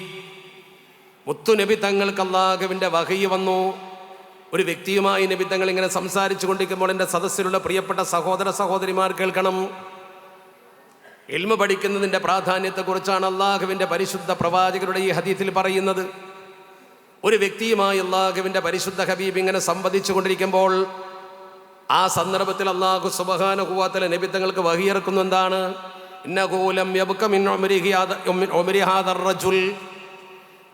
മുത്തു നബി തങ്ങൾക്ക് അള്ളാഹുവിന്റെ വഹയി വന്നു. ഒരു വ്യക്തിയുമായി നബി തങ്ങൾ ഇങ്ങനെ സംസാരിച്ചു കൊണ്ടിരിക്കുമ്പോൾ എൻ്റെ സദസ്സിലുള്ള പ്രിയപ്പെട്ട സഹോദര സഹോദരിമാർ കേൾക്കണം. ഇൽമ പഠിക്കുന്നതിൻ്റെ പ്രാധാന്യത്തെക്കുറിച്ചാണ് അള്ളാഹുവിൻ്റെ പരിശുദ്ധ പ്രവാചകരുടെ ഈ ഹദീസിൽ പറയുന്നത്. ഒരു വ്യക്തിയുമായി അള്ളാഹുവിൻ്റെ പരിശുദ്ധ ഹബീബ് ഇങ്ങനെ സംവദിച്ചു കൊണ്ടിരിക്കുമ്പോൾ ആ സന്ദർഭത്തിൽ അള്ളാഹു സുബ്ഹാനഹു വ തആല നബി തങ്ങൾക്ക് വഹി ഇറക്കുന്നു. എന്താണ്? ഇന്നഹു ലം യബ്ക മിൻ ഉംരി ഹാദർ റജുൽ,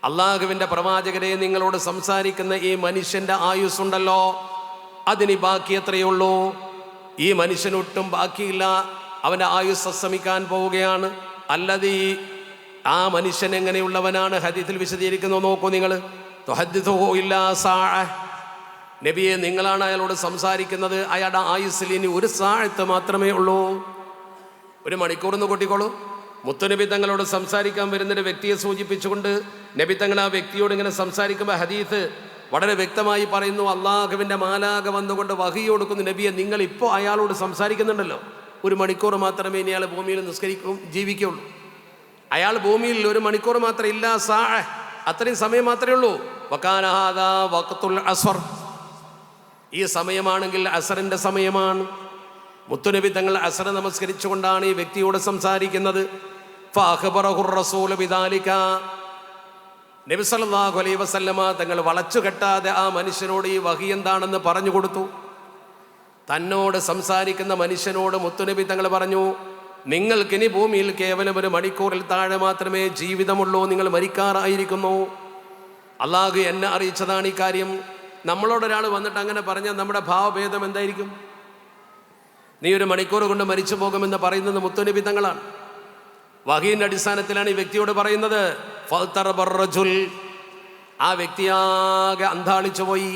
അള്ളാഹുവിൻ്റെ പ്രവാചകരെ, നിങ്ങളോട് സംസാരിക്കുന്ന ഈ മനുഷ്യൻ്റെ ആയുസ്സുണ്ടല്ലോ, അതിന് ബാക്കി എത്രയേ ഉള്ളൂ? ഈ മനുഷ്യനൊട്ടും ബാക്കിയില്ല, അവൻ്റെ ആയുസ് അസ്തമിക്കാൻ പോവുകയാണ്. അല്ലതി, ആ മനുഷ്യൻ എങ്ങനെയുള്ളവനാണ്? ഹദീസിൽ വിശദീകരിക്കുന്നത് നോക്കൂ നിങ്ങൾ. തുഹദ്ദിഥുഹു ഇല്ലാ സാഅ, നബിയെ നിങ്ങളാണ് അയാളോട് സംസാരിക്കുന്നത്, അയാളുടെ ആയുസ്സിൽ ഇനി ഒരു സാഅത്ത് മാത്രമേ ഉള്ളൂ. ഒരു മണിക്കൂർന്ന് കൂട്ടിക്കോളൂ. മുത്തുനബി തങ്ങളോട് സംസാരിക്കാൻ വരുന്നൊരു വ്യക്തിയെ സൂചിപ്പിച്ചുകൊണ്ട് നബി തങ്ങൾ ആ വ്യക്തിയോട് ഇങ്ങനെ സംസാരിക്കുമ്പോൾ ഹദീസ് വളരെ വ്യക്തമായി പറയുന്നു, അള്ളാഹുവിൻ്റെ മാലാക വന്നുകൊണ്ട് വഹി കൊടുക്കുന്നു, നബിയെ നിങ്ങൾ ഇപ്പോൾ അയാളോട് സംസാരിക്കുന്നുണ്ടല്ലോ, ഒരു മണിക്കൂർ മാത്രമേ ഇനി അയാൾ ഭൂമിയിൽ ജീവിക്കുള്ളൂ. അയാൾ ഭൂമിയിൽ ഒരു മണിക്കൂർ മാത്രം ഇല്ല സാഅ, അത്രയും സമയം മാത്രമേ ഉള്ളൂ. വകാന ഹാദാ വഖ്തുൽ അസ്ർ, ഈ സമയമാണെങ്കിൽ അസറിൻ്റെ സമയമാണ്. മുത്തുനബി തങ്ങൾ അസർ നമസ്കരിച്ചുകൊണ്ടാണ് ഈ വ്യക്തിയോട് സംസാരിക്കുന്നത്. ഫഅഖ്ബറഹു റസൂൽ ബിദാലിക, നബി സല്ലല്ലാഹു അലൈഹി വസല്ലമ തങ്ങൾ വളച്ചു കെട്ടാതെ ആ മനുഷ്യനോട് ഈ വഹി എന്താണെന്ന് പറഞ്ഞു കൊടുത്തു. തന്നോട് സംസാരിക്കുന്ന മനുഷ്യനോട് മുത്തുനബി തങ്ങൾ പറഞ്ഞു, നിങ്ങൾക്കിനി ഭൂമിയിൽ കേവലം ഒരു മണിക്കൂറിൽ താഴെ മാത്രമേ ജീവിതമുള്ളൂ, നിങ്ങൾ മരിക്കാറായിരിക്കുന്നു. അള്ളാഹു എന്നെ അറിയിച്ചതാണ് ഈ കാര്യം. നമ്മളോടൊരാൾ വന്നിട്ട് അങ്ങനെ പറഞ്ഞാൽ നമ്മുടെ ഭാവഭേദം എന്തായിരിക്കും? നീ ഒരു മണിക്കൂർ കൊണ്ട് മരിച്ചു പോകുമെന്ന് പറയുന്നത് മുത്തുനബി തങ്ങളാണ്. വഹീന്റെ അടിസ്ഥാനത്തിലാണ് ഈ വ്യക്തിയോട് പറയുന്നത്. ആ വ്യക്തിയാകെ അന്ധാളിച്ചു പോയി,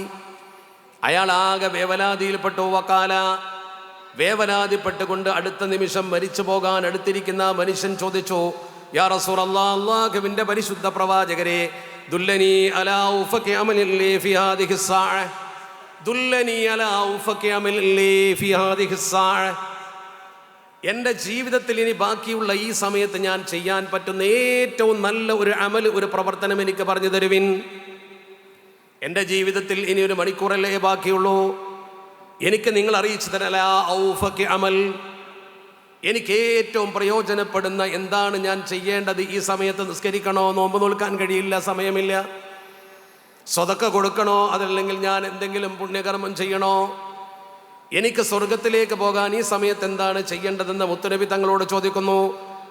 അയാളാകെ വേവലാതിയിൽപ്പെട്ടു. വക്കാല, വേവലാതിപ്പെട്ടുകൊണ്ട് അടുത്ത നിമിഷം മരിച്ചു പോകാൻ അടുത്തിരിക്കുന്ന മനുഷ്യൻ ചോദിച്ചു, യാ റസൂലല്ലാഹ്, അല്ലാഹുവിന്റെ പരിശുദ്ധ പ്രവാചകരെ, ദുല്ലനി അലാ ഉഫഖി അമലി ഫി ഹാദിഹി സ്സാഅ, ദുല്ലനി അലാ ഉഫഖി അമലി ഫി ഹാദിഹി സ്സാഅ, എൻ്റെ ജീവിതത്തിൽ ഇനി ബാക്കിയുള്ള ഈ സമയത്ത് ഞാൻ ചെയ്യാൻ പറ്റുന്ന ഏറ്റവും നല്ല ഒരു അമൽ, ഒരു പ്രവർത്തനം എനിക്ക് പറഞ്ഞു തരുവിൻ. എൻ്റെ ജീവിതത്തിൽ ഇനി ഒരു മണിക്കൂറല്ലേ ബാക്കിയുള്ളൂ, എനിക്ക് നിങ്ങൾ അറിയിച്ചു തരലാ ഔഫഖി അമൽ, എനിക്ക് ഏറ്റവും പ്രയോജനപ്പെടുന്ന എന്താണ് ഞാൻ ചെയ്യേണ്ടത്? ഈ സമയത്ത് നിസ്കരിക്കണോ? നോമ്പ് നോൽക്കാൻ കഴിയില്ല, സമയമില്ല. സ്വതക്ക കൊടുക്കണോ? അതല്ലെങ്കിൽ ഞാൻ എന്തെങ്കിലും പുണ്യകർമ്മം ചെയ്യണോ? എനിക്ക് സ്വർഗത്തിലേക്ക് പോകാൻ ഈ സമയത്ത് എന്താണ് ചെയ്യേണ്ടതെന്ന് മുത്തുനബി തങ്ങളോട് ചോദിക്കുന്നു.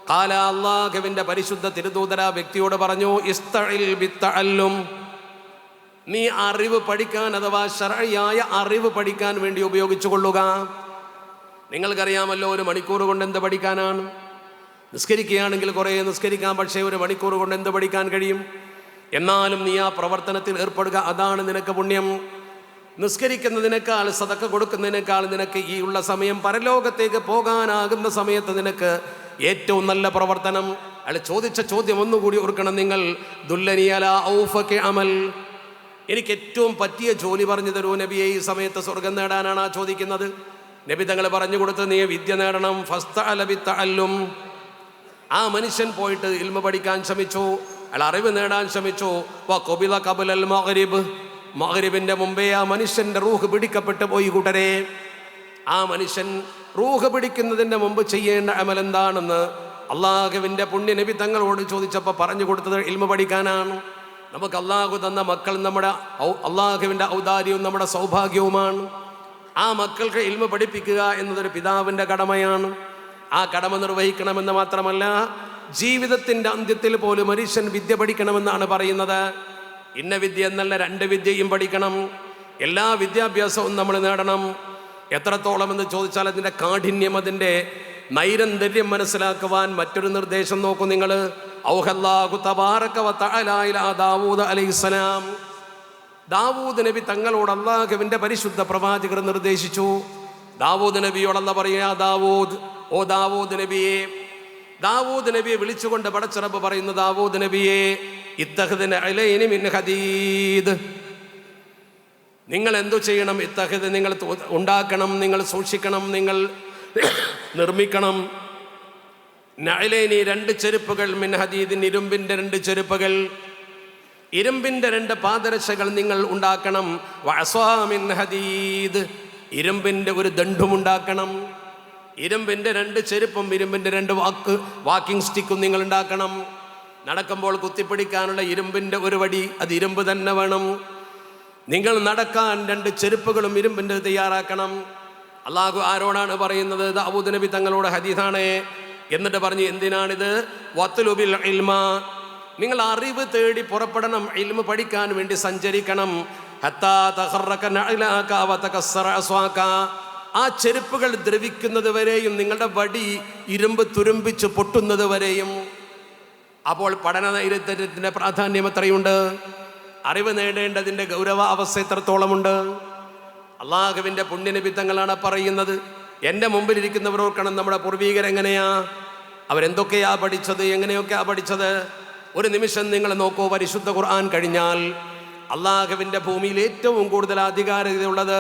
ഖാല, അല്ലാഹുവിന്റെ പരിശുദ്ധ തിരുദൂതര വ്യക്തിയോട് പറഞ്ഞു, ഇസ്തഇൽ ബിത്തഅല്ലും, നീ അറിവ് പഠിക്കാൻ അഥവാ ശർഈയായ അറിവ് പഠിക്കാൻ വേണ്ടി ഉപയോഗിച്ചു കൊള്ളുക. നിങ്ങൾക്കറിയാമല്ലോ, ഒരു മണിക്കൂർ കൊണ്ട് എന്ത് പഠിക്കാനാണ്? നിസ്കരിക്കുകയാണെങ്കിൽ കുറേ നിസ്കരിക്കാം, പക്ഷേ ഒരു മണിക്കൂർ കൊണ്ട് എന്ത് പഠിക്കാൻ കഴിയും? എന്നാലും നീ ആ പ്രവർത്തനത്തിൽ ഏർപ്പെടുക, അതാണ് നിനക്ക് പുണ്യം. നിസ്കരിക്കുന്നതിനേക്കാൾ, സദക്ക കൊടുക്കുന്നതിനേക്കാൾ നിനക്ക് ഈ ഉള്ള സമയം, പരലോകത്തേക്ക് പോകാനാകുന്ന സമയത്ത് നിനക്ക് ഏറ്റവും നല്ല പ്രവർത്തനം. അയാൾ ചോദിച്ച ചോദ്യം ഒന്നുകൂടി ഓർക്കണം നിങ്ങൾ. ദുല്ലനി അലാ ഔഫഖി അമൽ, എനിക്ക് ഏറ്റവും പറ്റിയ ജോലി പറഞ്ഞു തരൂ നബിയെ, ഈ സമയത്ത് സ്വർഗം നേടാനാണ് ചോദിക്കുന്നത്. നബി തങ്ങൾ പറഞ്ഞു കൊടുത്ത്, നീ വിദ്യ നേടണം. ഫസ്തഅല ബിത്തഅല്ലും. ആ മനുഷ്യൻ പോയിട്ട് ഇൽമ പഠിക്കാൻ ശ്രമിച്ചു, അയാൾ അറിവ് നേടാൻ ശ്രമിച്ചു. വഖുബില ഖബലൽ മഗ്രിബ്. മഗ്രിബിന്റെ മുമ്പേ ആ മനുഷ്യന്റെ റൂഹ് പിടിക്കപ്പെട്ടു പോയി കൂട്ടരെ. ആ മനുഷ്യൻ റൂഹ് പിടിക്കുന്നതിന്റെ മുമ്പ് ചെയ്യേണ്ട അമൽ എന്താണെന്ന് അള്ളാഹുവിന്റെ പുണ്യ നബി തങ്ങളോട് ചോദിച്ചപ്പോൾ പറഞ്ഞു കൊടുത്തത് ഇൽമ പഠിക്കാനാണ്. നമുക്ക് അള്ളാഹു തന്ന മക്കൾ നമ്മുടെ അള്ളാഹുവിന്റെ ഔദാര്യവും നമ്മുടെ സൗഭാഗ്യവുമാണ്. ആ മക്കൾക്ക് ഇൽമ പഠിപ്പിക്കുക എന്നതൊരു പിതാവിന്റെ കടമയാണ്. ആ കടമ നിർവഹിക്കണമെന്ന് മാത്രമല്ല, ജീവിതത്തിന്റെ അന്ത്യത്തിൽ പോലും മനുഷ്യൻ വിദ്യ പഠിക്കണമെന്നാണ് പറയുന്നത്. ഇന്ന വിദ്യ എന്നല്ല, 2 വിദ്യയും പഠിക്കണം. എല്ലാ വിദ്യാഭ്യാസവും നമ്മൾ നേടണം. എത്രത്തോളം എന്ന് ചോദിച്ചാൽ അതിൻ്റെ കാഠിന്യം, അതിൻ്റെ നൈരന്തര്യം മനസ്സിലാക്കുവാൻ മറ്റൊരു നിർദ്ദേശം നോക്കൂ നിങ്ങൾ. ഔഹല്ലാഹു തബാറക വ തആല ഇലാ ദാവൂദ് അലൈഹിസ്സലാം. ദാവൂദ് നബി തങ്ങളോട് അല്ലാഹുവിൻ്റെ പരിശുദ്ധ പ്രവാചകർ നിർദ്ദേശിച്ചു. ദാവൂദ് നബിയോട് അല്ലാഹു പറയാ, ദാവൂദ്, ഓ ദാവൂദ് നബിയെ. ദാവൂദ് നബിയെ വിളിച്ചുകൊണ്ട് പടച്ചിറപ്പ് പറയുന്നു, ദാവൂദ് നബിയെ, ഇത്തഖ്ദിന അലൈനി മിൻ ഹദീദ്. നിങ്ങൾ എന്തു ചെയ്യണം? ഇത്തഖ്ദ്, നിങ്ങൾ ഉണ്ടാക്കണം, നിങ്ങൾ സൂക്ഷിക്കണം, നിങ്ങൾ നിർമ്മിക്കണം. നഅലൈനി, 2 ചെരുപ്പുകൾ, മിൻ ഹദീദിൻ, ഇരുമ്പിന്റെ 2 ചെരുപ്പുകൾ, ഇരുമ്പിന്റെ 2 പാദരക്ഷകൾ നിങ്ങൾ ഉണ്ടാക്കണം. വഅസാ മിൻ ഹദീദ്, ഇരുമ്പിന്റെ ഒരു ദണ്ഡും ഉണ്ടാക്കണം. ഇരുമ്പിന്റെ 2 ചെരുപ്പും ഇരുമ്പിന്റെ 2 വാക്കിംഗ് സ്റ്റിക്കും നിങ്ങൾ ഉണ്ടാക്കണം. നടക്കുമ്പോൾ കുത്തിപ്പിടിക്കാനുള്ള ഇരുമ്പിന്റെ ഒരു വടി, അത് ഇരുമ്പ് തന്നെ വേണം. നിങ്ങൾ നടക്കാൻ 2 ചെരുപ്പുകളും ഇരുമ്പിന്റെ തയ്യാറാക്കണം. അള്ളാഹു ആരോടാണ് പറയുന്നത്? ദാവൂദ് നബി തങ്ങളോട് ഹദീസാണ്. എന്നിട്ട് പറഞ്ഞു, എന്തിനാണിത്? വത്ലുബിൽ ഇൽമ, നിങ്ങൾ അറിവ് തേടി പുറപ്പെടണം, ഇൽമ പഠിക്കാൻ വേണ്ടി സഞ്ചരിക്കണം. ഹത്താ തഖറക നഅലക വതകസ്സറ അസ്വാക, ആ ചെരുപ്പുകൾ ദ്രവിക്കുന്നത് വരെയും, നിങ്ങളുടെ വടി ഇരുമ്പ് തുരുമ്പിച്ച് പൊട്ടുന്നത് വരെയും. അപ്പോൾ പഠന നൈരന്തര്യത്തിൻ്റെ പ്രാധാന്യം എത്രയുണ്ട്! അറിവ് നേടേണ്ടതിൻ്റെ ഗൗരവ അവസ്ഥ എത്രത്തോളമുണ്ട്! അള്ളാഹുവിൻ്റെ പുണ്യനിബിത്തങ്ങളാണ് പറയുന്നത്. എൻ്റെ മുമ്പിലിരിക്കുന്നവർ ഓർക്കണം, നമ്മുടെ പൂർവീകരെങ്ങനെയാ, അവരെന്തൊക്കെയാ പഠിച്ചത്, എങ്ങനെയൊക്കെയാ പഠിച്ചത്. ഒരു നിമിഷം നിങ്ങൾ നോക്കൂ, പരിശുദ്ധ ഖുർആൻ കഴിഞ്ഞാൽ അള്ളാഹുവിൻ്റെ ഭൂമിയിൽ ഏറ്റവും കൂടുതൽ അധികാരതയുള്ളത്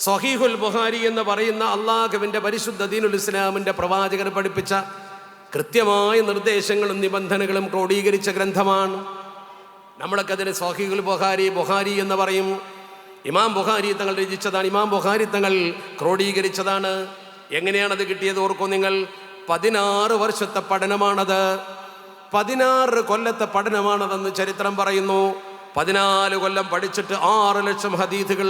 സ്വഹീഹുൽ ബുഖാരി എന്ന് പറയുന്ന അള്ളാഹുവിൻ്റെ പരിശുദ്ധ ദീനുൽ ഇസ്ലാമിൻ്റെ പ്രവാചകർ പഠിപ്പിച്ച കൃത്യമായ നിർദ്ദേശങ്ങളും നിബന്ധനകളും ക്രോഡീകരിച്ച ഗ്രന്ഥമാണ്. നമ്മളൊക്കെ അതിന് സ്വഹീഹുൽ ബുഖാരി എന്ന് പറയും. ഇമാം ബുഖാരി തങ്ങൾ രചിച്ചതാണ്, ഇമാം ബുഖാരി തങ്ങൾ ക്രോഡീകരിച്ചതാണ്. എങ്ങനെയാണത് കിട്ടിയത് ഓർക്കൂ നിങ്ങൾ. 16 വർഷത്തെ പഠനമാണത്, 16 കൊല്ലത്തെ പഠനമാണതെന്ന് ചരിത്രം പറയുന്നു. 14 കൊല്ലം പഠിച്ചിട്ട് 6 ലക്ഷം ഹദീസുകൾ,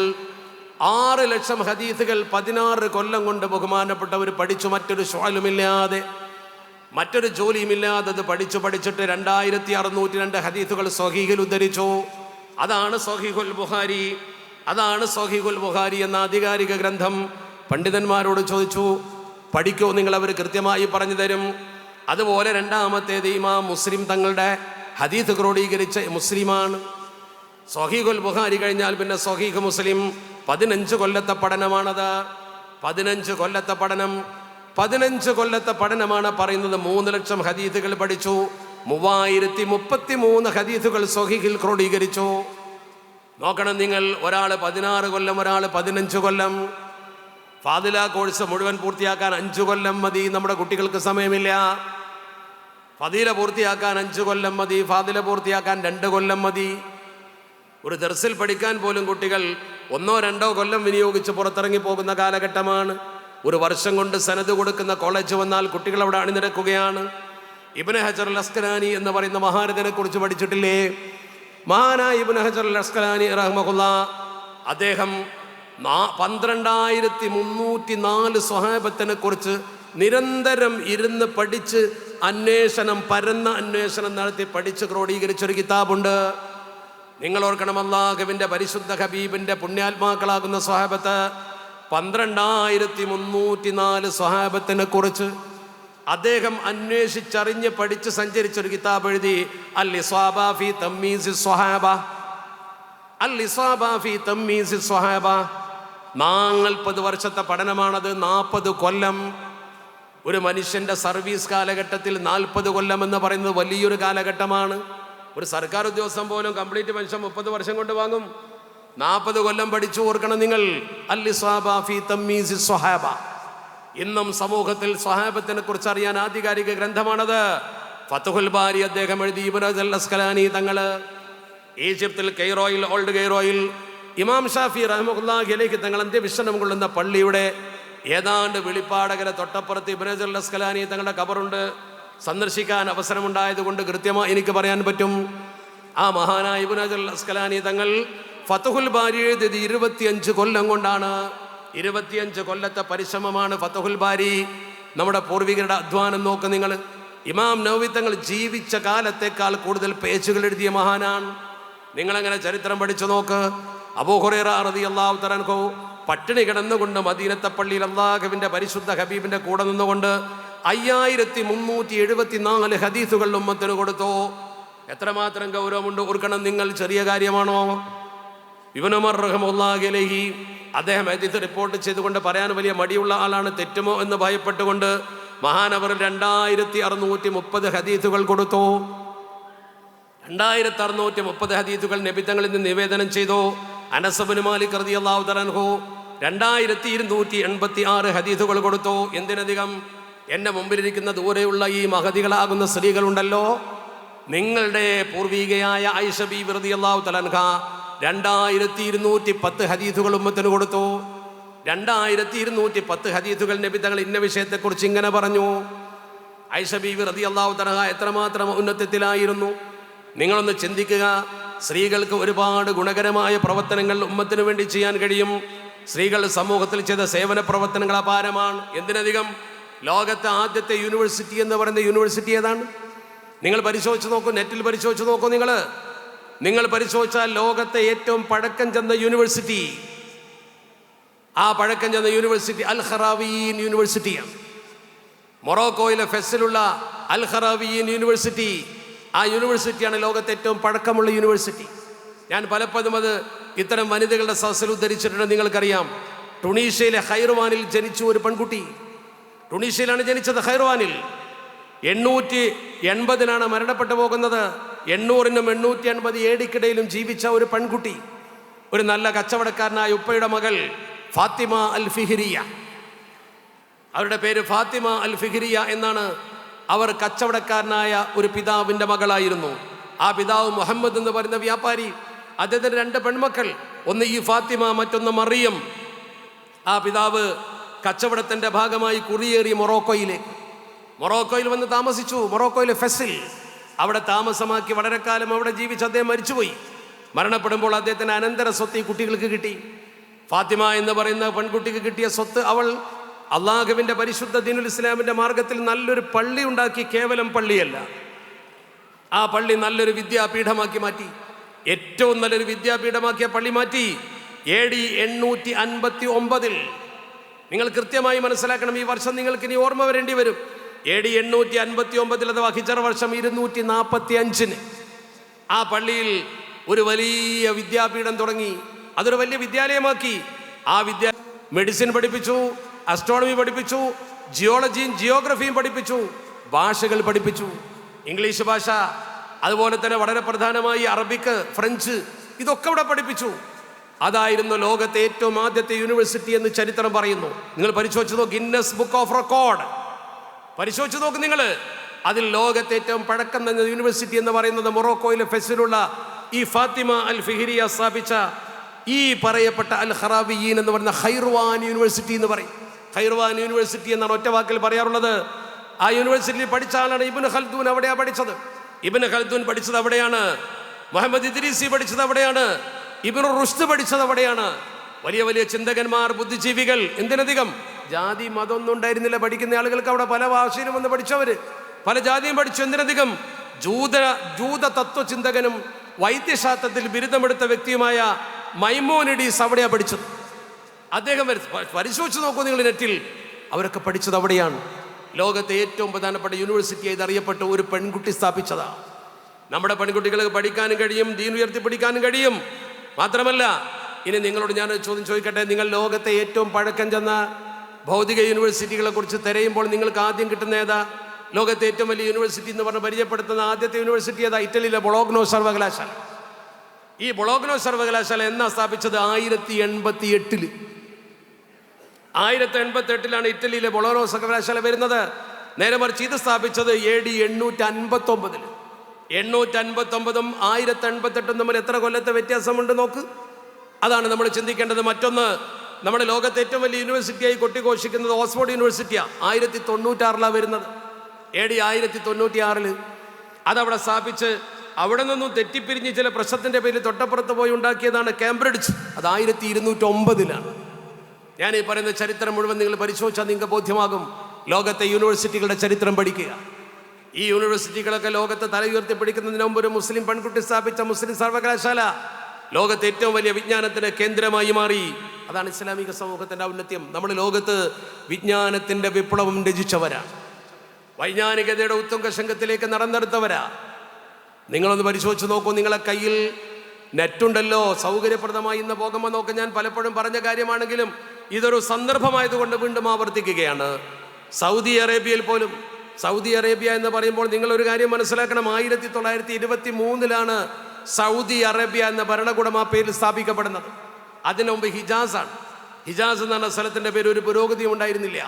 6 ലക്ഷം ഹദീസുകൾ 16 കൊല്ലം കൊണ്ട് ബഹുമാനപ്പെട്ടവർ പഠിച്ചു. മറ്റൊരു ശുഅലുമില്ലാതെ, മറ്റൊരു ജോലിയുമില്ലാതെ അത് പഠിച്ചിട്ട് 2602 ഹദീസുകൾ സ്വഹീഹിൽ ഉദ്ധരിച്ചു. അതാണ് സ്വഹീഹുൽ ബുഖാരി, അതാണ് സ്വഹീഹുൽ ബുഖാരി എന്ന ആധികാരിക ഗ്രന്ഥം. പണ്ഡിതന്മാരോട് ചോദിച്ചു, പഠിക്കോ നിങ്ങൾ? അവർ കൃത്യമായി പറഞ്ഞു തരും. അതുപോലെ രണ്ടാമത്തേത് ഇമാം മുസ്ലിം തങ്ങളുടെ ഹദീസ് ക്രോഡീകരിച്ച മുസ്ലിമാണ്. സ്വഹീഹുൽ ബുഖാരി കഴിഞ്ഞാൽ പിന്നെ സ്വഹീഹ് മുസ്ലിം. 15 കൊല്ലത്തെ പഠനമാണത്. 15 കൊല്ലത്തെ പഠനം, 15 കൊല്ലത്തെ പഠനമാണ് പറയുന്നത്. 3 ലക്ഷം ഹദീസുകൾ പഠിച്ചു, 3033 ഹദീസുകൾ സ്വഹീഹിൽ ക്രോഡീകരിച്ചു. നോക്കണം നിങ്ങൾ, ഒരാൾ 16 കൊല്ലം, ഒരാൾ 15 കൊല്ലം. ഫാദില കോഴ്സ് മുഴുവൻ പൂർത്തിയാക്കാൻ 5 കൊല്ലം മതി. നമ്മുടെ കുട്ടികൾക്ക് സമയമില്ല. ഫദീല പൂർത്തിയാക്കാൻ 5 കൊല്ലം മതി, ഫാദില പൂർത്തിയാക്കാൻ 2 കൊല്ലം മതി. ഒരു ദർസിൽ പഠിക്കാൻ പോലും കുട്ടികൾ 1-2 കൊല്ലം വിനിയോഗിച്ച് പുറത്തിറങ്ങി പോകുന്ന കാലഘട്ടമാണ്. ഒരു വർഷം കൊണ്ട് സനദ് കൊടുക്കുന്ന കോളേജ് വന്നാൽ കുട്ടികൾ അവിടെ അണിനിരക്കുകയാണ്. ഇബ്നു ഹജർ അൽ അസ്കലാനി എന്ന് പറയുന്ന മഹാരഥനെ കുറിച്ച് പഠിച്ചിട്ടില്ലേ? മഹാനായ ഇബ്നു ഹജർ അൽ അസ്കലാനി റഹ്മഹുല്ലാ, അദ്ദേഹം 12304 സ്വഹാബത്തിനെ കുറിച്ച് നിരന്തരം ഇരുന്ന് പഠിച്ച് പരന്ന അന്വേഷണം നടത്തി പഠിച്ച് ക്രോഡീകരിച്ചൊരു കിതാബുണ്ട്. നിങ്ങൾ ഓർക്കണം, അല്ലാഹുവിൻ്റെ പരിശുദ്ധ ഹബീബിൻ്റെ പുണ്യാത്മാക്കളാകുന്ന സ്വഹാബത്ത് 12304 സ്വഹാബത്തിനെ കുറിച്ച് അദ്ദേഹം അന്വേഷിച്ചറിഞ്ഞ് പഠിച്ച് സഞ്ചരിച്ചൊരു കിതാബ് എഴുതി. അൽ ഇസ്വാബ ഫീ തമ്മീസി സ്വഹാബ, അൽ ഇസ്വാബ ഫീ തമ്മീസി സ്വഹാബ. 40 വർഷത്തെ പഠനമാണത്, 40 കൊല്ലം. ഒരു മനുഷ്യൻ്റെ സർവീസ് കാലഘട്ടത്തിൽ 40 കൊല്ലം എന്ന് പറയുന്നത് വലിയൊരു കാലഘട്ടമാണ്. ഒരു സർക്കാർ ഉദ്യോഗസ്ഥൻ പോലും കംപ്ലീറ്റ് പെൻഷൻ 30 വർഷം കൊണ്ട് വാങ്ങും. 40 കൊല്ലം പഠിച്ചു ഓർക്കണം നിങ്ങൾ. അൽ-ഇസാബ ഫീ തമ്മീസ് സ്വഹാബ. ഇന്നും സമൂഹത്തിൽ സ്വഹാബത്തിനെ കുറിച്ച് അറിയാൻ ആധികാരിക ഗ്രന്ഥമാണത്. ഫത്ഹുൽ ബാരി അദ്ദേഹം എഴുതി. ഇബ്നു ഹജർ അസ്ഖലാനി തങ്ങള് ഈജിപ്തിൽ കൈറോയിൽ, ഓൾഡ് കൈറോയിൽ ഇമാം ഷാഫി റഹ്മത്തുള്ളാഹി അലൈഹി തങ്ങൾ അന്ത്യവിശ്രമം കൊള്ളുന്ന പള്ളിയുടെ ഏതാണ്ട് വെളിപ്പാടകര തൊട്ടപ്പുറത്ത് ഇബ്നു ഹജർ അസ്ഖലാനി തങ്ങളുടെ ഖബറുണ്ട്. സന്ദർശിക്കാൻ അവസരമുണ്ടായതുകൊണ്ട് കൃത്യമായി എനിക്ക് പറയാൻ പറ്റും. ആ മഹാനായ ഇബ്നു ഹജർ അസ്ഖലാനി തങ്ങൾ ഫത്ഹുൽ ബാരി എഴുതിയത് 25 കൊല്ലം കൊണ്ടാണ്. 25 കൊല്ലത്തെ പരിശ്രമമാണ് ഫത്ഹുൽ ബാരി. നമ്മുടെ പൂർവികരുടെ അധ്വാനം നോക്ക് നിങ്ങൾ. ഇമാം നവവി തങ്ങൾ ജീവിച്ച കാലത്തേക്കാൾ കൂടുതൽ പേജുകൾ എഴുതിയ മഹാനാണ്. നിങ്ങളങ്ങനെ ചരിത്രം പഠിച്ചു നോക്ക്. അബൂ ഹുറൈറ റളിയല്ലാഹു തആല അൻഹു പട്ടിണി കിടന്നുകൊണ്ട് മദീനത്തെ പള്ളിയിൽ അല്ലാഹുവിൻ്റെ പരിശുദ്ധ ഹബീബിൻ്റെ കൂടെ നിന്നുകൊണ്ട് 5374 ഹദീസുകൾ ഉമ്മത്തിന് കൊടുത്തു. എത്രമാത്രം ഗൗരവമുണ്ട് ഓർക്കണം നിങ്ങൾ. ചെറിയ കാര്യമാണോ? ഇബ്നു ഉമർ റഹ്മത്തുള്ളാഹി അലൈഹി അദ്ദേഹം ഹദീസ് റിപ്പോർട്ട് ചെയ്തുകൊണ്ട് പറയാൻ വലിയ മടിയുള്ള ആളാണ്. തെറ്റുമോ എന്ന് ഭയപ്പെട്ടുകൊണ്ട് മഹാനവർ 2630 ഹദീസുകൾ കൊടുത്തു. 2630 ഹദീസുകൾ നബി തങ്ങളിൽ നിന്ന് നിവേദനം ചെയ്തു. അനസ് ഇബ്നു മാലിക് റളിയല്ലാഹു തആല അൻഹു 2286 ഹദീസുകൾ കൊടുത്തു. എന്തിനധികം, എൻ്റെ മുമ്പിലിരിക്കുന്ന ദൂരെയുള്ള ഈ മഹദികളാകുന്ന സ്ത്രീകളുണ്ടല്ലോ, നിങ്ങളുടെ പൂർവികയായ ആയിഷ ബീവി റളിയല്ലാഹു തആല അൻഹ 2210 ഹദീസുകൾ ഉമ്മത്തിന് കൊടുത്തു. 2210 ഹദീസുകൾ നബി തങ്ങൾ ഇന്ന വിഷയത്തെക്കുറിച്ച് ഇങ്ങനെ പറഞ്ഞു. ആയിഷ ബീവി റളിയല്ലാഹു തആല എത്രമാത്രം ഉന്നതത്തിലായിരുന്നു നിങ്ങളൊന്ന് ചിന്തിക്കുക. സ്ത്രീകൾക്ക് ഒരുപാട് ഗുണകരമായ പ്രവർത്തനങ്ങൾ ഉമ്മത്തിന് വേണ്ടി ചെയ്യാൻ കഴിയും. സ്ത്രീകൾ സമൂഹത്തിൽ ചെയ്ത സേവന പ്രവർത്തനങ്ങൾ അപാരമാണ്. എന്തിനധികം, ലോകത്തെ ആദ്യത്തെ യൂണിവേഴ്സിറ്റി എന്ന് പറയുന്ന യൂണിവേഴ്സിറ്റി ഏതാണ്? നിങ്ങൾ പരിശോധിച്ച് നോക്കൂ, നെറ്റിൽ പരിശോധിച്ച് നോക്കൂ. നിങ്ങൾ പരിശോധിച്ചാൽ ലോകത്തെ ഏറ്റവും പഴക്കം ചെന്ന യൂണിവേഴ്സിറ്റി, ആ പഴക്കം ചെന്ന യൂണിവേഴ്സിറ്റി അൽ ഖറാവിയീൻ യൂണിവേഴ്സിറ്റിയാണ്. മൊറോക്കോയിലെ ഫെസിലുള്ള അൽ ഖറാവിയീൻ യൂണിവേഴ്സിറ്റി, ആ യൂണിവേഴ്സിറ്റിയാണ് ലോകത്തെ ഏറ്റവും പഴക്കമുള്ള യൂണിവേഴ്സിറ്റി. ഞാൻ പലപ്പോഴും അത് ഇത്തരം വനിതകളുടെ സദസ്സിൽ ഉദ്ധരിച്ചിട്ടുണ്ട്. നിങ്ങൾക്കറിയാം, ടുണീഷ്യയിലെ ഖൈർവാനിൽ ജനിച്ച ഒരു പെൺകുട്ടി, ടുണീഷ്യയിലാണ് ജനിച്ചത്, ഖൈർവാനിൽ. 880 മരണപ്പെട്ടു പോകുന്നത്. 800-നും 880 ഏടിക്കിടയിലും ജീവിച്ച ഒരു പെൺകുട്ടി, ഒരു നല്ല കച്ചവടക്കാരനായ ഉപ്പയുടെ മകൾ ഫാത്തിമ അൽ ഫിഹ്രിയ. അവരുടെ പേര് ഫാത്തിമ അൽ ഫിഹ്രിയ എന്നാണ്. അവർ കച്ചവടക്കാരനായ ഒരു പിതാവിൻ്റെ മകളായിരുന്നു. ആ പിതാവ് മുഹമ്മദ് എന്ന് പറയുന്ന വ്യാപാരി. അദ്ദേഹത്തിന് 2 പെൺമക്കൾ, ഒന്ന് ഈ ഫാത്തിമ, മറ്റൊന്ന് മറിയം. ആ പിതാവ് കച്ചവടത്തിൻ്റെ ഭാഗമായി കുറിയേറി മൊറോക്കോയിൽ വന്ന് താമസിച്ചു. മൊറോക്കോയിലെ ഫെസിൽ അവിടെ താമസമാക്കി വളരെ കാലം അവിടെ ജീവിച്ച് അദ്ദേഹം മരിച്ചുപോയി. മരണപ്പെടുമ്പോൾ അദ്ദേഹത്തിന് അനന്തര സ്വത്ത് ഈ കുട്ടികൾക്ക് കിട്ടി. ഫാത്തിമ എന്ന് പറയുന്ന പെൺകുട്ടിക്ക് കിട്ടിയ സ്വത്ത്, അവൾ അള്ളാഹുവിൻ്റെ പരിശുദ്ധ ദീനുൽ ഇസ്ലാമിൻ്റെ മാർഗത്തിൽ നല്ലൊരു പള്ളി ഉണ്ടാക്കി. കേവലം പള്ളിയല്ല, ആ പള്ളി നല്ലൊരു വിദ്യാപീഠമാക്കി മാറ്റി. ഏറ്റവും നല്ലൊരു വിദ്യാപീഠമാക്കിയ പള്ളി മാറ്റി. AD 859 നിങ്ങൾ കൃത്യമായി മനസ്സിലാക്കണം. ഈ വർഷം നിങ്ങൾക്ക് ഇനി ഓർമ്മ വരേണ്ടി വരും. AD 859 അഥവാ ഹിജറ വർഷം 245 ആ പള്ളിയിൽ ഒരു വലിയ വിദ്യാപീഠം തുടങ്ങി. അതൊരു വലിയ വിദ്യാലയമാക്കി. ആ മെഡിസിൻ പഠിപ്പിച്ചു, അസ്ട്രോണമി പഠിപ്പിച്ചു, ജിയോളജിയും ജിയോഗ്രഫിയും പഠിപ്പിച്ചു, ഭാഷകൾ പഠിപ്പിച്ചു. ഇംഗ്ലീഷ് ഭാഷ, അതുപോലെ തന്നെ വളരെ പ്രധാനമായി അറബിക്ക്, ഫ്രഞ്ച്, ഇതൊക്കെ ഇവിടെ പഠിപ്പിച്ചു. അതായിരുന്നു ലോകത്തെ ഏറ്റവും ആദ്യത്തെ യൂണിവേഴ്സിറ്റി എന്ന് ചരിത്രം പറയുന്നു. നിങ്ങൾ പരിശോധിച്ച് നോക്ക്, ഗിന്നസ് ബുക്ക് ഓഫ് റെക്കോർഡ് പരിശോധിച്ച് നോക്ക് നിങ്ങൾ. അതിൽ ലോകത്തെ ഏറ്റവും പഴക്കം എന്ന യൂണിവേഴ്സിറ്റി എന്ന് പറയുന്നത് മൊറോക്കോയിലെ ഫെസിലുള്ള ഈ ഫാത്തിമ അൽ ഫിഹ്രിയ സ്ഥാപിച്ച ഈ പറയപ്പെട്ട അൽ ഖറാവിയീൻ എന്ന് പറയുന്ന ഖൈർവാൻ യൂണിവേഴ്സിറ്റി എന്ന് പറയും. ഖൈർവാൻ യൂണിവേഴ്സിറ്റി എന്നാണ് ഒറ്റ വാക്കിൽ പറയാറുള്ളത്. ആ യൂണിവേഴ്സിറ്റിയിൽ പഠിച്ച ആളാണ് ഇബ്നു ഖൽദൂൻ. അവിടെയാണ് പഠിച്ചത്. ഇബ്നു ഖൽദൂൻ പഠിച്ചത് അവിടെയാണ്. മുഹമ്മദ് ഇദ്രീസി പഠിച്ചത് അവിടെയാണ്. ഇബ്നു റുഷ്ദ് പഠിച്ചത് അവിടെയാണ്. വലിയ വലിയ ചിന്തകന്മാർ, ബുദ്ധിജീവികൾ. എന്തിനധികം, ജാതി മതമൊന്നും ഉണ്ടായിരുന്നില്ല. പഠിക്കുന്ന ആളുകൾക്ക് അവിടെ പല ഭാഷയിലും വന്ന് പഠിച്ചവര്, പല ജാതിയും പഠിച്ചു. എന്തിനധികം, ജൂത തത്വചിന്തകനും വൈദ്യശാസ്ത്രത്തിൽ ബിരുദമെടുത്ത വ്യക്തിയുമായ മൈമോനിഡീസ് അവിടെയാണ് പഠിച്ചത്. അദ്ദേഹം പരിശോധിച്ച് നോക്കൂ നിങ്ങൾ നെറ്റിൽ, അവരൊക്കെ പഠിച്ചത് അവിടെയാണ്. ലോകത്തെ ഏറ്റവും പ്രധാനപ്പെട്ട യൂണിവേഴ്സിറ്റി ഇതറിയപ്പെട്ട ഒരു പെൺകുട്ടി സ്ഥാപിച്ചതാണ്. നമ്മുടെ പെൺകുട്ടികൾക്ക് പഠിക്കാനും കഴിയും, ദീൻ ഉയർത്തി പഠിക്കാനും കഴിയും. മാത്രമല്ല, ഇനി നിങ്ങളോട് ഞാൻ ചോദ്യം ചോദിക്കട്ടെ, നിങ്ങൾ ലോകത്തെ ഏറ്റവും പഴക്കം ചെന്ന ഭൗതിക യൂണിവേഴ്സിറ്റികളെ കുറിച്ച് തിരയുമ്പോൾ നിങ്ങൾക്ക് ആദ്യം കിട്ടുന്ന ഏതാ? ലോകത്തെ ഏറ്റവും വലിയ യൂണിവേഴ്സിറ്റി എന്ന് പറഞ്ഞ് പരിചയപ്പെടുത്തുന്ന ആദ്യത്തെ യൂണിവേഴ്സിറ്റി ഏതാ? ഇറ്റലിയിലെ ബൊളോഗ്നോ സർവകലാശാല. ഈ ബൊളോഗ്നോ സർവകലാശാല എന്നാ സ്ഥാപിച്ചത്? 1088. 1088 ഇറ്റലിയിലെ ബൊളോഗ്നോ സർവകലാശാല വരുന്നത്. നേരെ മറിച്ച് ഇത് സ്ഥാപിച്ചത് AD 859. 859 1088 തമ്മിൽ എത്ര കൊല്ലത്തെ വ്യത്യാസമുണ്ട് നോക്ക്. അതാണ് നമ്മൾ ചിന്തിക്കേണ്ടത്. മറ്റൊന്ന്, നമ്മുടെ ലോകത്തെ ഏറ്റവും വലിയ യൂണിവേഴ്സിറ്റിയായി കൊട്ടിഘോഷിക്കുന്നത് ഓക്സ്ഫോർഡ് യൂണിവേഴ്സിറ്റിയാണ്. 1096 വരുന്നത്. AD 1096 അതവിടെ സ്ഥാപിച്ച് അവിടെ നിന്നും തെറ്റിപ്പിരിഞ്ഞ് ചില പ്രശ്നത്തിൻ്റെ പേരിൽ തൊട്ടപ്പുറത്ത് പോയി ഉണ്ടാക്കിയതാണ് കേംബ്രിഡ്ജ്. അത് 1209. ഞാൻ ഈ പറയുന്ന ചരിത്രം മുഴുവൻ നിങ്ങൾ പരിശോധിച്ചാൽ നിങ്ങൾക്ക് ബോധ്യമാകും. ലോകത്തെ യൂണിവേഴ്സിറ്റികളുടെ ചരിത്രം പഠിക്കുക. ഈ യൂണിവേഴ്സിറ്റികളൊക്കെ ലോകത്തെ തല ഉയർത്തി പിടിക്കുന്നതിന് മുമ്പ് ഒരു മുസ്ലിം പെൺകുട്ടി സ്ഥാപിച്ച മുസ്ലിം സർവകലാശാല ലോകത്തെ ഏറ്റവും വലിയ വിജ്ഞാനത്തിന് കേന്ദ്രമായി മാറി. അതാണ് ഇസ്ലാമിക സമൂഹത്തിൻ്റെ ഔന്നത്യം. നമ്മൾ ലോകത്ത് വിജ്ഞാനത്തിൻ്റെ വിപ്ലവം രചിച്ചവരാണ്. വൈജ്ഞാനികതയുടെ ഉത്തുംഗ ശൃംഖത്തിലേക്ക് നടന്നെടുത്തവരാ. നിങ്ങളൊന്ന് പരിശോധിച്ച് നോക്കൂ. നിങ്ങളെ കയ്യിൽ നെറ്റുണ്ടല്ലോ, സൗകര്യപ്രദമായി ഇന്ന് പോകുമ്പോൾ നോക്ക്. ഞാൻ പലപ്പോഴും പറഞ്ഞ കാര്യമാണെങ്കിലും ഇതൊരു സന്ദർഭമായതുകൊണ്ട് വീണ്ടും ആവർത്തിക്കുകയാണ്. സൗദി അറേബ്യയിൽ പോലും, സൗദി അറേബ്യ എന്ന് പറയുമ്പോൾ നിങ്ങളൊരു കാര്യം മനസ്സിലാക്കണം. 1923 സൗദി അറേബ്യ എന്ന ഭരണകൂടം ആ പേരിൽ സ്ഥാപിക്കപ്പെടുന്നത്. അതിനു മുമ്പ് ഹിജാസാണ്. ഹിജാസ് എന്ന് പറഞ്ഞ സ്ഥലത്തിൻ്റെ പേര് ഒരു പുരോഗതിയും ഉണ്ടായിരുന്നില്ല.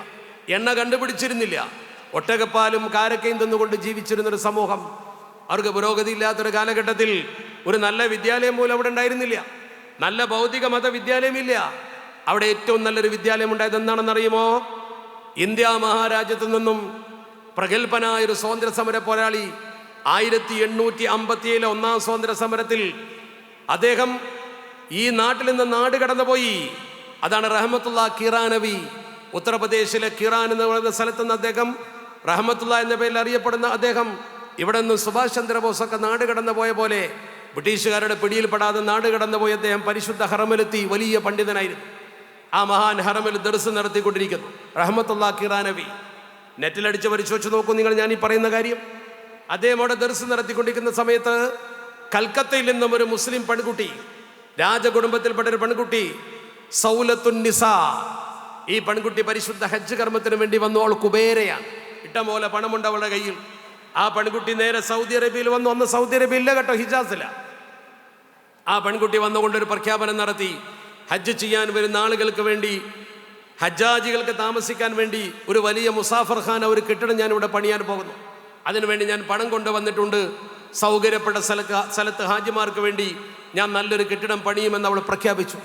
എണ്ണ കണ്ടുപിടിച്ചിരുന്നില്ല. ഒട്ടകപ്പാലും കാരക്കയും തിന്നുകൊണ്ട് ജീവിച്ചിരുന്നൊരു സമൂഹം. അവർക്ക് പുരോഗതി ഇല്ലാത്തൊരു കാലഘട്ടത്തിൽ ഒരു നല്ല വിദ്യാലയം പോലും അവിടെ ഉണ്ടായിരുന്നില്ല. നല്ല ഭൗതിക മതവിദ്യാലയമില്ല. അവിടെ ഏറ്റവും നല്ലൊരു വിദ്യാലയം ഉണ്ടായത് എന്താണെന്നറിയുമോ? ഇന്ത്യ മഹാരാജ്യത്തു നിന്നും പ്രഗത്ഭനായ ഒരു സ്വാതന്ത്ര്യ സമര പോരാളി 1857 ഒന്നാം സ്വാതന്ത്ര്യ സമരത്തിൽ അദ്ദേഹം ഈ നാട്ടിൽ നിന്ന് നാട് കടന്നുപോയി. അതാണ് റഹ്മത്തുള്ള കിറാനവി. ഉത്തർപ്രദേശിലെ കിറാൻ എന്ന് പറയുന്ന സ്ഥലത്ത് നിന്ന് അദ്ദേഹം, റഹ്മത്തുള്ള എന്ന പേരിൽ അറിയപ്പെടുന്ന അദ്ദേഹം, ഇവിടെ നിന്ന് സുഭാഷ് ചന്ദ്രബോസൊക്കെ നാട് കടന്നു പോയ പോലെ ബ്രിട്ടീഷുകാരുടെ പിടിയിൽപ്പെടാതെ നാട് കടന്നുപോയി അദ്ദേഹം പരിശുദ്ധ ഹറമിലെത്തി. വലിയ പണ്ഡിതനായിരുന്നു. ആ മഹാൻ ഹറമിൽ ദർസ് നടത്തിക്കൊണ്ടിരിക്കുന്നു. റഹ്മത്തുള്ള കിറാനവി. നെറ്റിലടിച്ച് പരിശോധിച്ച് നോക്കൂ നിങ്ങൾ ഞാൻ ഈ പറയുന്ന കാര്യം. അദ്ദേഹം അവിടെ ദർസ് നടത്തിക്കൊണ്ടിരിക്കുന്ന സമയത്ത് കൽക്കത്തയിൽ നിന്നും ഒരു മുസ്ലിം പെൺകുട്ടി, രാജകുടുംബത്തിൽപ്പെട്ട ഒരു പെൺകുട്ടി, സൗലത്തുൻ നിസാ, ഈ പെൺകുട്ടി പരിശുദ്ധ ഹജ്ജ് കർമ്മത്തിന് വേണ്ടി വന്നു. അവൾ കുബേരയാണ്. ഇഷ്ടംപോലെ പണമുണ്ട് അവളുടെ കയ്യിൽ. ആ പെൺകുട്ടി നേരെ സൗദി അറേബ്യയിൽ വന്നു. അന്ന് സൗദി അറേബ്യ ഇല്ല കേട്ടോ, ഹിജാസില. ആ പെൺകുട്ടി വന്നുകൊണ്ടൊരു പ്രഖ്യാപനം നടത്തി. ഹജ്ജ് ചെയ്യാൻ വരുന്ന ആളുകൾക്ക് വേണ്ടി, ഹജ്ജാജികൾക്ക് താമസിക്കാൻ വേണ്ടി ഒരു വലിയ മുസാഫർ ഖാന, ഒരു കെട്ടിടം ഞാൻ ഇവിടെ പണിയാൻ പോകുന്നു. അതിനുവേണ്ടി ഞാൻ പണം കൊണ്ടുവന്നിട്ടുണ്ട്. സൗകര്യപ്പെട്ട സ്ഥലത്ത് ഹാജിമാർക്ക് വേണ്ടി ഞാൻ നല്ലൊരു കെട്ടിടം പണിയുമെന്ന് അവൾ പ്രഖ്യാപിച്ചു.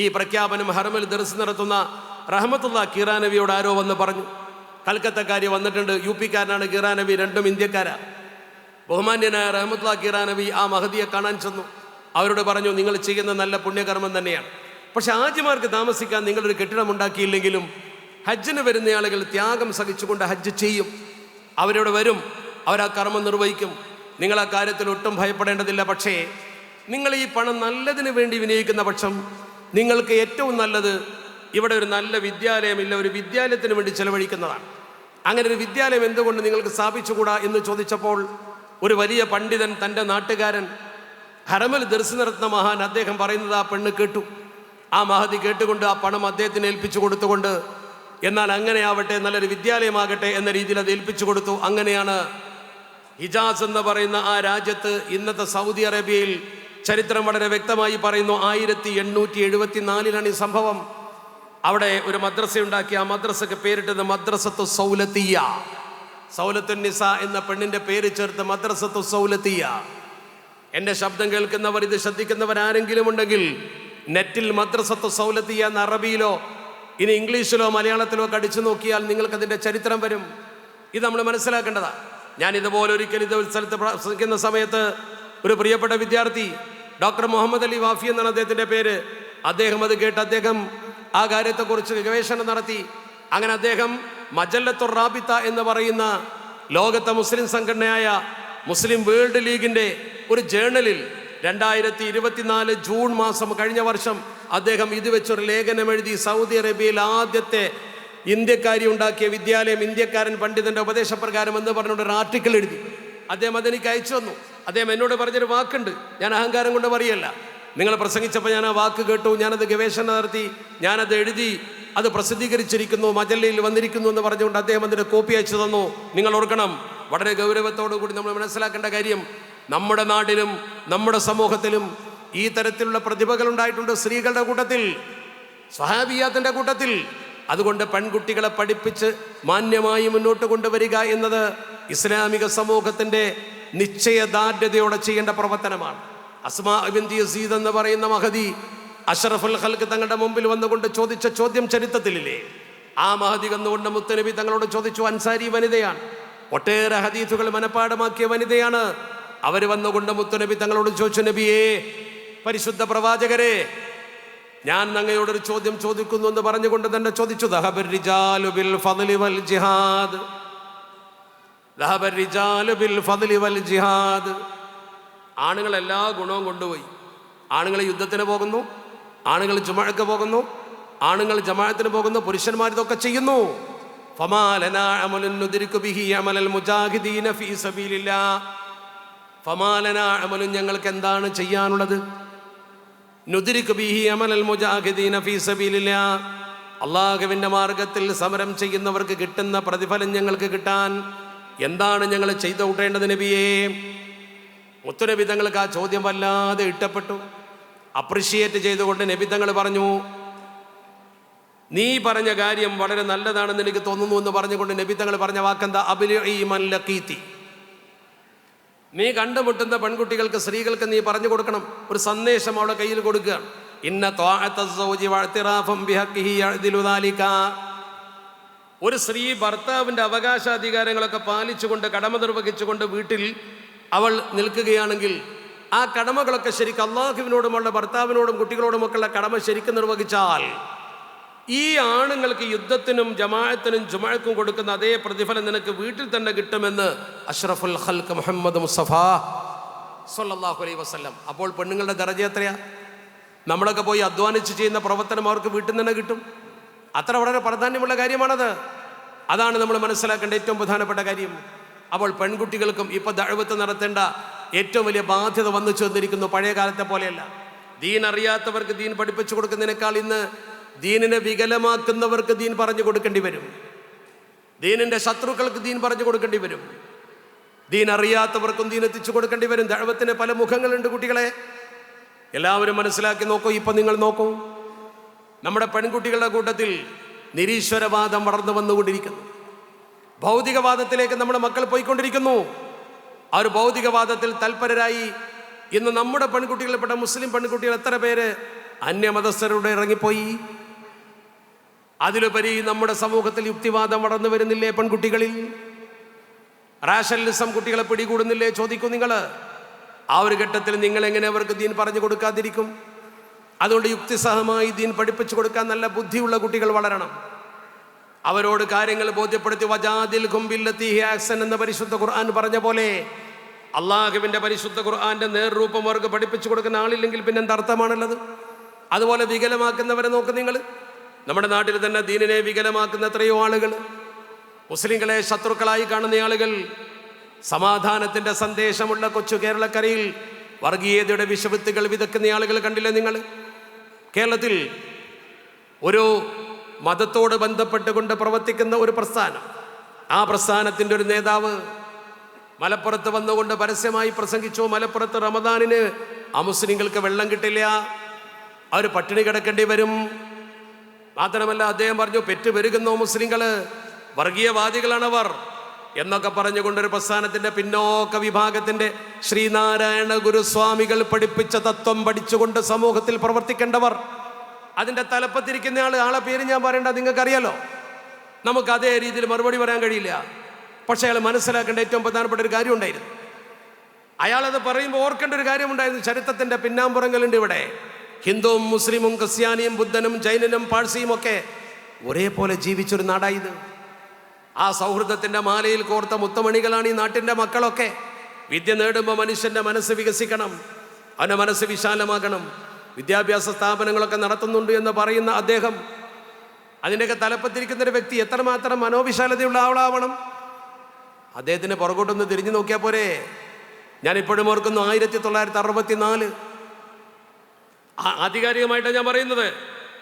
ഈ പ്രഖ്യാപനം ഹറമിൽ ദർസ് നടത്തുന്ന റഹ്മത്തുള്ള കിറാനവിയോട് ആരോ വന്ന് പറഞ്ഞു. കൽക്കത്തക്കാരി വന്നിട്ടുണ്ട്. UP-കാരനാണ് കിറാനവി. രണ്ടും ഇന്ത്യക്കാരാ. ബഹുമാന്യനായ റഹ്മത്തുള്ള കിറാനവി ആ മഹദിയെ കാണാൻ ചെന്നു. അവരോട് പറഞ്ഞു, നിങ്ങൾ ചെയ്യുന്ന നല്ല പുണ്യകർമ്മം തന്നെയാണ്. പക്ഷെ ഹാജിമാർക്ക് താമസിക്കാൻ നിങ്ങളൊരു കെട്ടിടം ഉണ്ടാക്കിയില്ലെങ്കിലും ഹജ്ജിന് വരുന്ന ആളുകൾ ത്യാഗം സഹിച്ചുകൊണ്ട് ഹജ്ജ് ചെയ്യും. അവരോട് വരും, അവരാ കർമ്മം നിർവഹിക്കും. നിങ്ങൾ ആ കാര്യത്തിൽ ഒട്ടും ഭയപ്പെടേണ്ടതില്ല. പക്ഷേ നിങ്ങൾ ഈ പണം നല്ലതിന് വേണ്ടി വിനിയോഗിക്കുന്ന പക്ഷം നിങ്ങൾക്ക് ഏറ്റവും നല്ലത് ഇവിടെ ഒരു നല്ല വിദ്യാലയമില്ല, ഒരു വിദ്യാലയത്തിന് വേണ്ടി ചെലവഴിക്കുന്നതാണ്. അങ്ങനെ ഒരു വിദ്യാലയം എന്തുകൊണ്ട് നിങ്ങൾക്ക് സ്ഥാപിച്ചുകൂടാ എന്ന് ചോദിച്ചപ്പോൾ ഒരു വലിയ പണ്ഡിതൻ, തൻ്റെ നാട്ടുകാരൻ, ഹറമിൽ ദർസ് നടത്തുന്ന മഹാൻ, അദ്ദേഹം പറയുന്നത് ആ പെണ്ണ് കേട്ടു. ആ മഹദി കേട്ടുകൊണ്ട് ആ പണം അദ്ദേഹത്തിന് ഏൽപ്പിച്ചു കൊടുത്തുകൊണ്ട്, എന്നാൽ അങ്ങനെ ആവട്ടെ, നല്ലൊരു വിദ്യാലയമാകട്ടെ എന്ന രീതിയിൽ അത് ഏൽപ്പിച്ചു കൊടുത്തു. അങ്ങനെയാണ് ഹിജാസ് എന്ന് പറയുന്ന ആ രാജ്യത്ത്, ഇന്നത്തെ സൗദി അറേബ്യയിൽ, ചരിത്രം വളരെ വ്യക്തമായി പറയുന്നു, 1874 ഈ സംഭവം. അവിടെ ഒരു മദ്രസ ഉണ്ടാക്കി. ആ മദ്രസക്ക് പേരിട്ടത് മദ്രസത്തു സൗലത്തിയ. സൗലത്തുൻ നിസ എന്ന പെണ്ണിന്റെ പേര് ചേർത്ത് മദ്രസത്തു സൗലത്തിയ. എൻ്റെ ശബ്ദം കേൾക്കുന്നവർ, ഇത് ശ്രദ്ധിക്കുന്നവരാരെങ്കിലും ഉണ്ടെങ്കിൽ നെറ്റിൽ മദ്രസത്തു സൗലത്തിയ എന്ന അറബിയിലോ ഇനി ഇംഗ്ലീഷിലോ മലയാളത്തിലോ ഒക്കെ അടിച്ചു നോക്കിയാൽ നിങ്ങൾക്കതിൻ്റെ ചരിത്രം വരും. ഇത് നമ്മൾ മനസ്സിലാക്കേണ്ടതാണ്. ഞാൻ ഇതുപോലെ ഒരിക്കൽ ഇത് സ്ഥലത്ത് പ്രസംഗിക്കുന്ന സമയത്ത് ഒരു പ്രിയപ്പെട്ട വിദ്യാർത്ഥി, ഡോക്ടർ മുഹമ്മദ് അലി വാഫി എന്നാണ് അദ്ദേഹത്തിൻ്റെ പേര്, അദ്ദേഹം അത് കേട്ട് അദ്ദേഹം ആ കാര്യത്തെക്കുറിച്ച് ഗവേഷണം നടത്തി. അങ്ങനെ അദ്ദേഹം മജല്ലത്തുർ റാബിത്ത എന്ന് പറയുന്ന ലോകത്തെ മുസ്ലിം സംഘടനയായ മുസ്ലിം വേൾഡ് ലീഗിൻ്റെ ഒരു ജേർണലിൽ 2024 ജൂൺ മാസം കഴിഞ്ഞ വർഷം അദ്ദേഹം ഇത് വെച്ചൊരു ലേഖനം എഴുതി. സൗദി അറേബ്യയിൽ ആദ്യത്തെ ഇന്ത്യക്കാരി ഉണ്ടാക്കിയ വിദ്യാലയം, ഇന്ത്യക്കാരൻ പണ്ഡിതൻ്റെ ഉപദേശപ്രകാരം എന്ന് പറഞ്ഞുകൊണ്ട് ഒരു ആർട്ടിക്കിൾ എഴുതി. അദ്ദേഹം അതെനിക്ക് അയച്ചു തന്നു. അദ്ദേഹം എന്നോട് പറഞ്ഞൊരു വാക്കുണ്ട്, ഞാൻ അഹങ്കാരം കൊണ്ട് പറയല്ല, നിങ്ങൾ പ്രസംഗിച്ചപ്പോൾ ഞാൻ ആ വാക്ക് കേട്ടു, ഞാനത് ഗവേഷണം നടത്തി, ഞാനത് എഴുതി, അത് പ്രസിദ്ധീകരിച്ചിരിക്കുന്നു, മജല്ലയിൽ വന്നിരിക്കുന്നു എന്ന് പറഞ്ഞുകൊണ്ട് അദ്ദേഹം അതിൻ്റെ കോപ്പി അയച്ചു തന്നു. നിങ്ങൾ ഓർക്കണം, വളരെ ഗൗരവത്തോടു കൂടി നമ്മൾ മനസ്സിലാക്കേണ്ട കാര്യം, നമ്മുടെ നാട്ടിലും നമ്മുടെ സമൂഹത്തിലും ഈ തരത്തിലുള്ള പ്രതിഭകൾ ഉണ്ടായിട്ടുണ്ട്, സ്ത്രീകളുടെ കൂട്ടത്തിൽ, സ്വഹാബിയാത്തിന്റെ കൂട്ടത്തിൽ. അതുകൊണ്ട് പെൺകുട്ടികളെ പഠിപ്പിച്ച് മാന്യമായി മുന്നോട്ട് കൊണ്ടുവരിക എന്നത് ഇസ്ലാമിക സമൂഹത്തിന്റെ നിശ്ചയദാർഢ്യതയോടെ ചെയ്യേണ്ട പ്രവർത്തനമാണ്. അസ്മാ ബിൻത് യസീദ് എന്ന് പറയുന്ന മഹദി അഷ്റഫുൽ ഖൽഖ് തങ്ങളുടെ മുമ്പിൽ വന്നുകൊണ്ട് ചോദിച്ച ചോദ്യം ചരിത്രത്തിലില്ലേ? ആ മഹദി വന്നുകൊണ്ട് മുത്തുനബി തങ്ങളോട് ചോദിച്ചു. അൻസാരി വനിതയാണ്, ഒട്ടേറെ ഹദീസുകൾ മനപ്പാടമാക്കിയ വനിതയാണ്. അവർ വന്നുകൊണ്ട് മുത്തുനബി തങ്ങളോട് ചോദിച്ചു, നബിയേ, പരിശുദ്ധ പ്രവാചകരെ, ഞാൻ അങ്ങയോടൊരു ചോദ്യം ചോദിക്കുന്നു എന്ന് പറഞ്ഞുകൊണ്ട് തന്നെ ചോദിച്ചു. ദഹബർ റിജാലു ബിൽ ഫദ്ലി വൽ ജിഹാദ്, ദഹബർ റിജാലു ബിൽ ഫദ്ലി വൽ ജിഹാദ്. ആണുങ്ങൾ എല്ലാ ഗുണവും കൊണ്ടുപോയി. ആണുങ്ങൾ യുദ്ധത്തിന് പോകുന്നു, ആണുങ്ങൾ ജുമഅക്ക് പോകുന്നു, ആണുങ്ങൾ ജമാഅത്തിന് പോകുന്നു, പുരുഷന്മാർ ഇതൊക്കെ ചെയ്യുന്നു. ഫമാ ലനാ അമലുൻ നുദ്രികു ബിഹി അമലൽ മുജാഹിദീന ഫീ സബീലില്ലാഹ്. ഫമാ ലനാ അമലുൻ, ഞങ്ങൾക്ക് എന്താണ് ചെയ്യാനുള്ളത്? നുദ്രികു ബിഹി അമലൽ മുജാഹിദീന ഫീ സബീലില്ലാഹ്, അല്ലാഹുവിൻ്റെ മാർഗത്തിൽ സമരം ചെയ്യുന്നവർക്ക് കിട്ടുന്ന പ്രതിഫലം ഞങ്ങൾക്ക് കിട്ടാൻ എന്താണ് ഞങ്ങൾ ചെയ്തു കൂട്ടേണ്ടത് നബിയേ? മുത്തുനബി തങ്ങൾക്ക് ആ ചോദ്യം വല്ലാതെ ഇഷ്ടപ്പെട്ടു. അപ്രിഷിയേറ്റ് ചെയ്തുകൊണ്ട് നബി തങ്ങൾ പറഞ്ഞു, നീ പറഞ്ഞ കാര്യം വളരെ നല്ലതാണെന്ന് എനിക്ക് തോന്നുന്നു എന്ന് പറഞ്ഞുകൊണ്ട് നബി തങ്ങൾ പറഞ്ഞ വാക്കെന്താ? അബ്ലിഇ മൻ ലഖീതി. നീ കണ്ടുമുട്ടുന്ന പെൺകുട്ടികൾക്ക്, സ്ത്രീകൾക്ക് നീ പറഞ്ഞു കൊടുക്കണം, ഒരു സന്ദേശം അവളുടെ കയ്യിൽ കൊടുക്കുക. ഇന്ന ത്വാഅത സൗജി വഅ്തിറാഫൻ ബിഹഖിഹി യഅദിലു ദാലിക. ഒരു സ്ത്രീ ഭർത്താവിൻ്റെ അവകാശാധികാരങ്ങളൊക്കെ പാലിച്ചുകൊണ്ട്, കടമ നിർവഹിച്ചുകൊണ്ട് വീട്ടിൽ അവൾ നിൽക്കുകയാണെങ്കിൽ ആ കടമകളൊക്കെ ശരിക്കും അള്ളാഹുവിനോടും അവളുടെ ഭർത്താവിനോടും കുട്ടികളോടുമൊക്കെയുള്ള കടമ ശരിക്കും നിർവഹിച്ചാൽ ഈ ആണുങ്ങൾക്ക് യുദ്ധത്തിനും ജമാഅത്തിനും ജുമഅക്കും കൊടുക്കുന്ന അതേ പ്രതിഫലം നിനക്ക് വീട്ടിൽ തന്നെ കിട്ടുമെന്ന് അഷ്റഫുൽ ഖൽഖ് മുഹമ്മദ് മുസ്തഫ സ്വല്ലല്ലാഹു അലൈഹി വസല്ലം. അപ്പോൾ പെണ്ണുങ്ങളുടെ ദറജ എത്രയാ? നമ്മളൊക്കെ പോയി അധ്വാനിച്ച് ചെയ്യുന്ന പ്രവർത്തനം അവർക്ക് വീട്ടിൽ തന്നെ കിട്ടും. അത്ര വളരെ പ്രാധാന്യമുള്ള കാര്യമാണത്. അതാണ് നമ്മൾ മനസ്സിലാക്കേണ്ട ഏറ്റവും പ്രധാനപ്പെട്ട കാര്യം. അപ്പോൾ പെൺകുട്ടികൾക്കും ഇപ്പോൾ ദഅവത്ത് നടത്തേണ്ട ഏറ്റവും വലിയ ബാധ്യത വന്നു ചേർന്നിരിക്കുന്നു. പഴയ കാലത്തെ പോലെയല്ല. ദീൻ അറിയാത്തവർക്ക് ദീൻ പഠിപ്പിച്ചു കൊടുക്കുന്നതിനേക്കാൾ ഇന്ന് ദീനിനെ വികലമാക്കുന്നവർക്ക് ദീൻ പറഞ്ഞു കൊടുക്കേണ്ടി വരും. ദീനിൻ്റെ ശത്രുക്കൾക്ക് ദീൻ പറഞ്ഞു കൊടുക്കേണ്ടി വരും. ദീൻ അറിയാത്തവർക്കും ദീൻ എത്തിച്ചു കൊടുക്കേണ്ടി വരും. ദഅവത്തിന് പല മുഖങ്ങളുണ്ട് കുട്ടികളെ. എല്ലാവരും മനസ്സിലാക്കി നോക്കൂ. ഇപ്പം നിങ്ങൾ നോക്കൂ, നമ്മുടെ പെൺകുട്ടികളുടെ കൂട്ടത്തിൽ നിരീശ്വരവാദം വളർന്നു വന്നുകൊണ്ടിരിക്കുന്നു. ഭൗതികവാദത്തിലേക്ക് നമ്മുടെ മക്കൾ പോയിക്കൊണ്ടിരിക്കുന്നു. ആ ഒരു ഭൗതികവാദത്തിൽ തൽപരരായി ഇന്ന് നമ്മുടെ പെൺകുട്ടികളിൽപ്പെട്ട മുസ്ലിം പെൺകുട്ടികൾ എത്ര പേര് അന്യമതസ്ഥരുടെ ഇറങ്ങിപ്പോയി. അതിലുപരി നമ്മുടെ സമൂഹത്തിൽ യുക്തിവാദം വളർന്നു വരുന്നില്ലേ പെൺകുട്ടികളിൽ? റാഷണലിസം കുട്ടികളെ പിടികൂടുന്നില്ലേ? ചോദിക്കൂ നിങ്ങൾ. ആ ഒരു ഘട്ടത്തിൽ നിങ്ങൾ എങ്ങനെ അവർക്ക് ദീൻ പറഞ്ഞു കൊടുക്കാതിരിക്കും? അതുകൊണ്ട് യുക്തിസഹമായി ദീൻ പഠിപ്പിച്ചു കൊടുക്കാൻ നല്ല ബുദ്ധിയുള്ള കുട്ടികൾ വളരണം. അവരോട് കാര്യങ്ങൾ ബോധ്യപ്പെടുത്തി വജാദിൽഹും ബില്ലത്തി ഹിയ അഹ്സൻ എന്ന പരിശുദ്ധ ഖുർആൻ പറഞ്ഞ പോലെ അള്ളാഹുവിൻ്റെ പരിശുദ്ധ ഖുർആന്റെ നേർരൂപം അവർക്ക് പഠിപ്പിച്ചു കൊടുക്കുന്ന ആളില്ലെങ്കിൽ പിന്നെ എന്താ അർത്ഥമാണുള്ളത്? അതുപോലെ വികലമാക്കുന്നവരെ നോക്ക് നിങ്ങൾ. നമ്മുടെ നാട്ടിൽ തന്നെ ദീനിനെ വികലമാക്കുന്ന എത്രയോ ആളുകൾ, മുസ്ലിങ്ങളെ ശത്രുക്കളായി കാണുന്ന ആളുകൾ, സമാധാനത്തിൻ്റെ സന്ദേശമുള്ള കൊച്ചു കേരളക്കരയിൽ വർഗീയതയുടെ വിഷവിത്തുകൾ വിതക്കുന്ന ആളുകൾ കണ്ടില്ലേ നിങ്ങൾ? കേരളത്തിൽ ഒരു മതത്തോട് ബന്ധപ്പെട്ടുകൊണ്ട് പ്രവർത്തിക്കുന്ന ഒരു പ്രസ്ഥാനം, ആ പ്രസ്ഥാനത്തിൻ്റെ ഒരു നേതാവ് മലപ്പുറത്ത് വന്നുകൊണ്ട് പരസ്യമായി പ്രസംഗിച്ചു. മലപ്പുറത്ത് റമദാനിന് അമുസ്ലിങ്ങൾക്ക് വെള്ളം കിട്ടില്ല, അവർ പട്ടിണി കിടക്കേണ്ടി വരും. മാത്രമല്ല അദ്ദേഹം പറഞ്ഞു, പെറ്റു പെരുകുന്നു മുസ്ലിങ്ങൾ, വർഗീയവാദികളാണവർ എന്നൊക്കെ പറഞ്ഞുകൊണ്ടൊരു പ്രസ്ഥാനത്തിൻ്റെ പിന്നോക്ക വിഭാഗത്തിൻ്റെ ശ്രീനാരായണ ഗുരുസ്വാമികൾ പഠിപ്പിച്ച തത്വം പഠിച്ചുകൊണ്ട് സമൂഹത്തിൽ പ്രവർത്തിക്കേണ്ടവർ, അതിൻ്റെ തലപ്പത്തിരിക്കുന്ന ആളെ പേര് ഞാൻ പറയേണ്ട, നിങ്ങൾക്കറിയാലോ. നമുക്ക് അതേ രീതിയിൽ മറുപടി പറയാൻ കഴിയില്ല. പക്ഷേ അയാൾ മനസ്സിലാക്കേണ്ട ഏറ്റവും പ്രധാനപ്പെട്ട ഒരു കാര്യം ഉണ്ടായിരുന്നു. അയാളത് പറയുമ്പോൾ ഓർക്കേണ്ട ഒരു കാര്യമുണ്ടായിരുന്നു. ചരിത്രത്തിൻ്റെ പിന്നാമ്പുറങ്ങളുണ്ട് ഇവിടെ. ഹിന്ദുവും മുസ്ലിമും ക്രിസ്ത്യാനിയും ബുദ്ധനും ജൈനനും പാഴ്സിയും ഒക്കെ ഒരേപോലെ ജീവിച്ചൊരു നാടായത്. ആ സൗഹൃദത്തിൻ്റെ മാലയിൽ കോർത്ത മുത്തമണികളാണ് ഈ നാട്ടിൻ്റെ മക്കളൊക്കെ. വിദ്യ നേടുമ്പോൾ മനുഷ്യൻ്റെ മനസ്സ് വികസിക്കണം, അവൻ്റെ മനസ്സ് വിശാലമാകണം. വിദ്യാഭ്യാസ സ്ഥാപനങ്ങളൊക്കെ നടത്തുന്നുണ്ട് എന്ന് പറയുന്ന അദ്ദേഹം, അതിൻ്റെയൊക്കെ തലപ്പത്തിരിക്കുന്നൊരു വ്യക്തി എത്രമാത്രം മനോവിശാലതയുള്ള ആളാവണം? അദ്ദേഹത്തിന് പുറകോട്ടൊന്ന് തിരിഞ്ഞു നോക്കിയാൽ പോരെ. ഞാനിപ്പോഴും ഓർക്കുന്നു 1964 ആധികാരികമായിട്ടാണ് ഞാൻ പറയുന്നത്.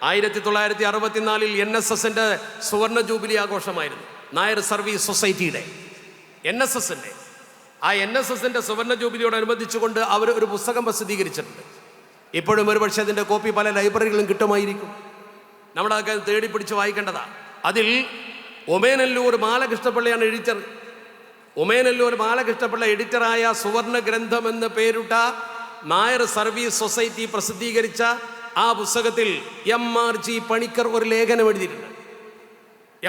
1964 NSSന്റെ സുവർണ ജൂബിലി ആഘോഷമായിരുന്നു. നായർ സർവീസ് സൊസൈറ്റിയുടെ NSSന്റെ NSSന്റെ സുവർണ ജൂബിലിയോടനുബന്ധിച്ചുകൊണ്ട് അവർ ഒരു പുസ്തകം പ്രസിദ്ധീകരിച്ചിട്ടുണ്ട്. ഇപ്പോഴും ഒരുപക്ഷെ അതിൻ്റെ കോപ്പി പല ലൈബ്രറികളിലും കിട്ടുമായിരിക്കും. നമ്മളൊക്കെ തേടി പിടിച്ച് വായിക്കേണ്ടതാണ്. അതിൽ ഒമേനല്ലൂർ ബാലകൃഷ്ണപിള്ളയാണ് എഡിറ്റർ. ഒമേനല്ലൂർ ബാലകൃഷ്ണപിള്ള എഡിറ്ററായ സുവർണ ഗ്രന്ഥം എന്ന് പേരിട്ട നായർ സർവീസ് സൊസൈറ്റി പ്രസിദ്ധീകരിച്ച ആ പുസ്തകത്തിൽ MRG പണിക്കർ ഒരു ലേഖനം എഴുതിയിട്ടുണ്ട്.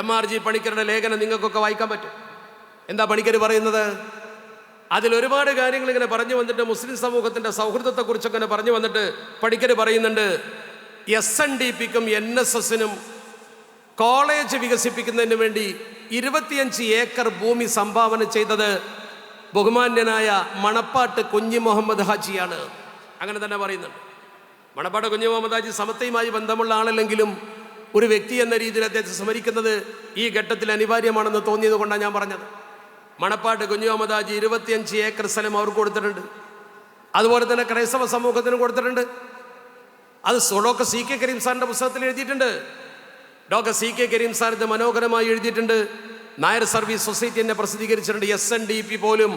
MRG പണിക്കരുടെ ലേഖനം നിങ്ങൾക്കൊക്കെ വായിക്കാൻ പറ്റും. എന്താ പണിക്കർ പറയുന്നത്? അതിലൊരുപാട് കാര്യങ്ങൾ ഇങ്ങനെ പറഞ്ഞു വന്നിട്ട് മുസ്ലിം സമൂഹത്തിൻ്റെ സൗഹൃദത്തെക്കുറിച്ചൊക്കെ ഇങ്ങനെ പറഞ്ഞു വന്നിട്ട് പണിക്കർ പറയുന്നുണ്ട്, SNDPക്കും NSSനും കോളേജ് വികസിപ്പിക്കുന്നതിന് വേണ്ടി 25 ഏക്കർ ഭൂമി സംഭാവന ചെയ്തത് ബഹുമാന്യനായ മണപ്പാട്ട് കുഞ്ഞി മുഹമ്മദ് ഹാജിയാണ്. അങ്ങനെ തന്നെ പറയുന്നുണ്ട്. മണപ്പാട്ട് കുഞ്ഞി മുഹമ്മദ് ഹാജി സമത്വയുമായി ബന്ധമുള്ള ആളല്ലെങ്കിലും ഒരു വ്യക്തി എന്ന രീതിയിൽ അദ്ദേഹത്തെ സ്മരിക്കുന്നത് ഈ ഘട്ടത്തിൽ അനിവാര്യമാണെന്ന് തോന്നിയത് കൊണ്ടാണ് ഞാൻ പറഞ്ഞത്. മണപ്പാട്ട് കുഞ്ഞി മുഹമ്മദ് ഹാജി 25 ഏക്കർ സ്ഥലം അവർക്ക് കൊടുത്തിട്ടുണ്ട്. അതുപോലെ തന്നെ ക്രൈസ്തവ സമൂഹത്തിന് കൊടുത്തിട്ടുണ്ട്. അത് ഡോക്ടർ CK കരീം സാറിൻ്റെ പുസ്തകത്തിൽ എഴുതിയിട്ടുണ്ട്. ഡോക്ടർ CK കരീം സാർ ഇത് മനോഹരമായി എഴുതിയിട്ടുണ്ട്. നായർ സർവീസ് സൊസൈറ്റി എന്നെ പ്രസിദ്ധീകരിച്ചിട്ടുണ്ട്. SNDP പോലും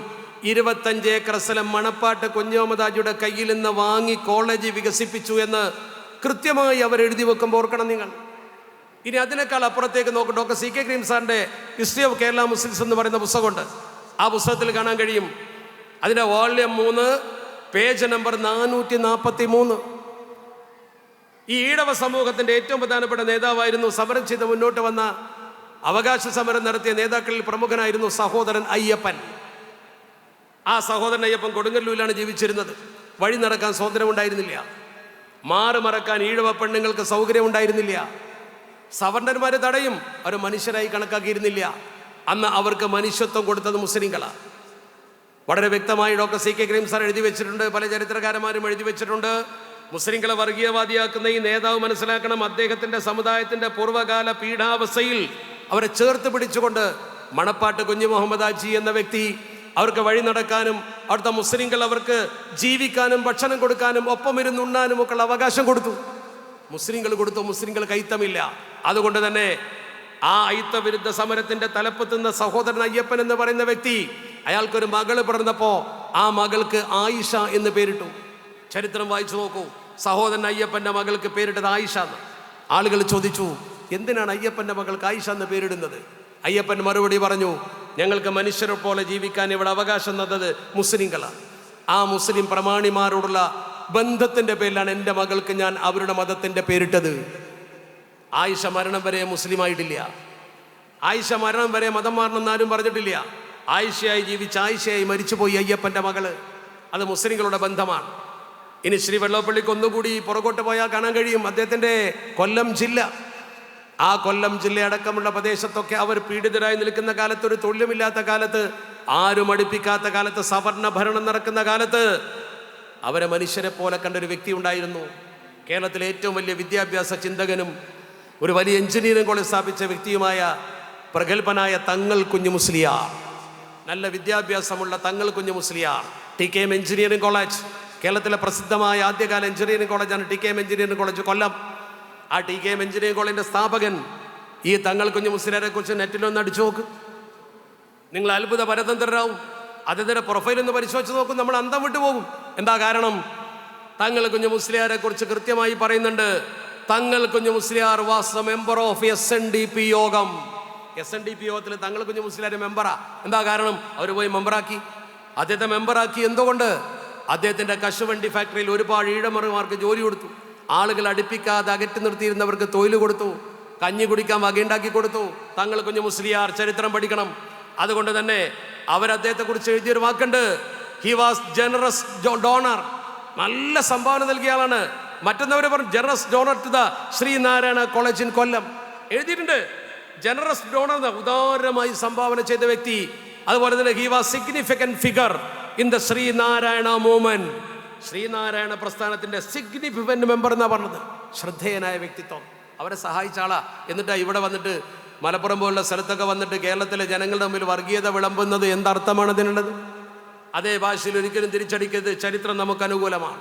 25 ഏക്കർ സ്ഥലം മണപ്പാട്ട് കുഞ്ഞി മുഹമ്മദ് ഹാജിയുടെ കയ്യിൽ നിന്ന് വാങ്ങി കോളേജ് വികസിപ്പിച്ചു എന്ന് കൃത്യമായി അവർ എഴുതി വെക്കുമ്പോൾ ഓർക്കണം നിങ്ങൾ. ഇനി അതിനേക്കാൾ അപ്പുറത്തേക്ക് നോക്കും. ഡോക്ടർ CK കരീം സാറിൻ്റെ ഹിസ്റ്ററി ഓഫ് കേരള മുസ്ലിംസ് എന്ന് പറയുന്ന പുസ്തകമുണ്ട്. ആ പുസ്തകത്തിൽ കാണാൻ കഴിയും. അതിൻ്റെ വോള്യം 3 പേജ് നമ്പർ 443. ഈ ഈഴവ സമൂഹത്തിൻ്റെ ഏറ്റവും പ്രധാനപ്പെട്ട നേതാവായിരുന്നു. സമരം ചെയ്ത് മുന്നോട്ട് വന്ന അവകാശ സമരം നടത്തിയ നേതാക്കളിൽ പ്രമുഖനായിരുന്നു സഹോദരൻ അയ്യപ്പൻ. ആ സഹോദരൻ അയ്യപ്പൻ കൊടുങ്ങല്ലൂരിലാണ് ജീവിച്ചിരുന്നത്. വഴി നടക്കാൻ സ്വാതന്ത്ര്യം ഉണ്ടായിരുന്നില്ല. മാറ് മറക്കാൻ ഈഴവ പെണ്ണുങ്ങൾക്ക് സൗകര്യം ഉണ്ടായിരുന്നില്ല. സവർണന്മാരെ തടയും, അവർ മനുഷ്യരായി കണക്കാക്കിയിരുന്നില്ല. അന്ന് അവർക്ക് മനുഷ്യത്വം കൊടുത്തത് മുസ്ലിങ്ങളാണ്. വളരെ വ്യക്തമായി ഡോക്ടർ CK കരീം സാർ എഴുതി വെച്ചിട്ടുണ്ട്. പല ചരിത്രകാരന്മാരും എഴുതി വെച്ചിട്ടുണ്ട്. മുസ്ലിങ്ങളെ വർഗീയവാദിയാക്കുന്ന ഈ നേതാവ് മനസ്സിലാക്കണം, അദ്ദേഹത്തിൻ്റെ സമുദായത്തിൻ്റെ പൂർവ്വകാല പീഡാവസ്ഥയിൽ അവരെ ചേർത്ത് പിടിച്ചുകൊണ്ട് മണപ്പാട്ട് കുഞ്ഞി മുഹമ്മദ് ഹാജി എന്ന വ്യക്തി അവർക്ക് വഴി നടക്കാനും അവിടുത്തെ മുസ്ലിങ്ങൾ അവർക്ക് ജീവിക്കാനും ഭക്ഷണം കൊടുക്കാനും ഒപ്പം ഇരുന്നുണ്ണാനും ഒക്കെ ഉള്ള അവകാശം കൊടുത്തു. മുസ്ലിങ്ങൾ കൊടുത്തു. മുസ്ലിങ്ങൾ കൈത്തമില്ല. അതുകൊണ്ട് തന്നെ ആ അയിത്ത വിരുദ്ധ സമരത്തിൻ്റെ തലപ്പത്തുന്ന സഹോദരൻ അയ്യപ്പൻ എന്ന് പറയുന്ന വ്യക്തി, അയാൾക്കൊരു മകള് പിറന്നപ്പോൾ ആ മകൾക്ക് ആയിഷ എന്ന് പേരിട്ടു. ചരിത്രം വായിച്ചു നോക്കൂ. സഹോദരൻ അയ്യപ്പൻ്റെ മകൾക്ക് പേരിട്ടത് ആയിഷ എന്ന്. ആളുകൾ ചോദിച്ചു, എന്തിനാണ് അയ്യപ്പൻ്റെ മകൾക്ക് ആയിഷ എന്ന് പേരിടുന്നത്? അയ്യപ്പൻ മറുപടി പറഞ്ഞു, ഞങ്ങൾക്ക് മനുഷ്യരെ പോലെ ജീവിക്കാൻ ഇവിടെ അവകാശം തന്നത് മുസ്ലിങ്ങളാണ്. ആ മുസ്ലിം പ്രമാണിമാരോടുള്ള ബന്ധത്തിൻ്റെ പേരിലാണ് എൻ്റെ മകൾക്ക് ഞാൻ അവരുടെ മതത്തിൻ്റെ പേരിട്ടത്. ആയിഷ മരണം വരെ മുസ്ലിം ആയിട്ടില്ല. ആയിഷ മരണം വരെ മതം മാറണമെന്ന് ആരും പറഞ്ഞിട്ടില്ല. ആയിഷയായി ജീവിച്ച് ആയിഷയായി മരിച്ചുപോയി അയ്യപ്പൻ്റെ മകള്. അത് മുസ്ലിങ്ങളുടെ ബന്ധമാണ്. ഇനി ശ്രീ വെള്ളപ്പള്ളിക്ക് ഒന്നുകൂടി പുറകോട്ട് പോയാൽ കാണാൻ കഴിയും അദ്ദേഹത്തിൻ്റെ കൊല്ലം ജില്ല. ആ കൊല്ലം ജില്ല അടക്കമുള്ള പ്രദേശത്തൊക്കെ അവർ പീഡിതരായി നിൽക്കുന്ന കാലത്ത്, ഒരു തൊഴിലുമില്ലാത്ത കാലത്ത്, ആരും അടുപ്പിക്കാത്ത കാലത്ത്, സവർണ ഭരണം നടക്കുന്ന കാലത്ത് അവരെ മനുഷ്യരെ പോലെ കണ്ടൊരു വ്യക്തി ഉണ്ടായിരുന്നു. കേരളത്തിലെ ഏറ്റവും വലിയ വിദ്യാഭ്യാസ ചിന്തകനും ഒരു വലിയ എഞ്ചിനീയറിംഗ് കോളേജ് സ്ഥാപിച്ച വ്യക്തിയുമായ പ്രഗത്ഭനായ തങ്ങൾ കുഞ്ഞു മുസ്ലിയാർ. നല്ല വിദ്യാഭ്യാസമുള്ള തങ്ങൾ കുഞ്ഞു മുസ്ലിയാർ. TKM എഞ്ചിനീയറിംഗ് കോളേജ്, കേരളത്തിലെ പ്രസിദ്ധമായ ആദ്യകാല എഞ്ചിനീയറിംഗ് കോളേജാണ് TKM എഞ്ചിനീയറിംഗ് കോളേജ് കൊല്ലം. ആ TKM എഞ്ചിനീയറിംഗ് കോളേജിൻ്റെ സ്ഥാപകൻ ഈ തങ്ങൾ കുഞ്ഞു മുസ്ലിയാരെ കുറിച്ച് നെറ്റിലൊന്ന് അടിച്ചു നോക്ക്. നിങ്ങൾ അത്ഭുത പരതന്ത്രരാവും. അദ്ദേഹത്തിൻ്റെ പ്രൊഫൈൽ ഒന്ന് പരിശോധിച്ച് നോക്കും, നമ്മൾ അന്തം വിട്ടു പോകും. എന്താ കാരണം? തങ്ങൾ കുഞ്ഞു മുസ്ലിയാരെ കുറിച്ച് കൃത്യമായി പറയുന്നുണ്ട്. തങ്ങൾ കുഞ്ഞു Musliyar was A member of SNDP യോഗം. SNDP യോഗത്തിൽ തങ്ങൾ കുഞ്ഞു മുസ്ലിയാർ മെമ്പറാ. എന്താ കാരണം? അവർ പോയി മെമ്പറാക്കി. അദ്ദേഹത്തെ മെമ്പറാക്കി എന്തുകൊണ്ട്? അദ്ദേഹത്തിൻ്റെ കശുവണ്ടി ഫാക്ടറിയിൽ ഒരുപാട് ഈഴമറുമാർക്ക് ജോലി കൊടുത്തു. ആളുകൾ അടുപ്പിക്കാതെ അകറ്റി നിർത്തിയിരുന്നവർക്ക് തൊഴിൽ കൊടുത്തു. കഞ്ഞി കുടിക്കാൻ വകയുണ്ടാക്കി കൊടുത്തു. തങ്ങൾ കുഞ്ഞു മുസ്ലിയാർ ചരിത്രം പഠിക്കണം. അതുകൊണ്ട് തന്നെ അവരദ്ദേഹത്തെക്കുറിച്ച് എഴുതിയൊരു വാക്കുണ്ട്, ഹി വാസ് ജനറസ് ഡോണർ. നല്ല സംഭാവന നൽകിയ ആളാണ്. മറ്റൊന്നവർ പറഞ്ഞു generous donor to the Sreenarayana college in Kollam. എഴുതിയിട്ടുണ്ട് ജനറസ് ഡോണർ, ഉദാരമായി സംഭാവന ചെയ്ത വ്യക്തി. അതുപോലെ തന്നെ he was significant figure in the Sreenarayana movement. Sreenarayana പ്രസ്ഥാനത്തിന്റെ സിഗ്നിഫിക്കന്റ് മെമ്പർ എന്നാ പറഞ്ഞത്. ശ്രദ്ധേയനായ വ്യക്തിത്വം. അവരെ സഹായിച്ച ആളാ. എന്നിട്ടാ ഇവിടെ വന്നിട്ട് മലപ്പുറം പോലുള്ള സ്ഥലത്തൊക്കെ വന്നിട്ട് കേരളത്തിലെ ജനങ്ങളുടെ മുമ്പിൽ വർഗീയത വിളമ്പുന്നത്. എന്തർത്ഥമാണ് അതിനുള്ളത്? അതേ ഭാഷയിൽ ഒരിക്കലും തിരിച്ചടിക്കരുത്. ചരിത്രം നമുക്ക് അനുകൂലമാണ്.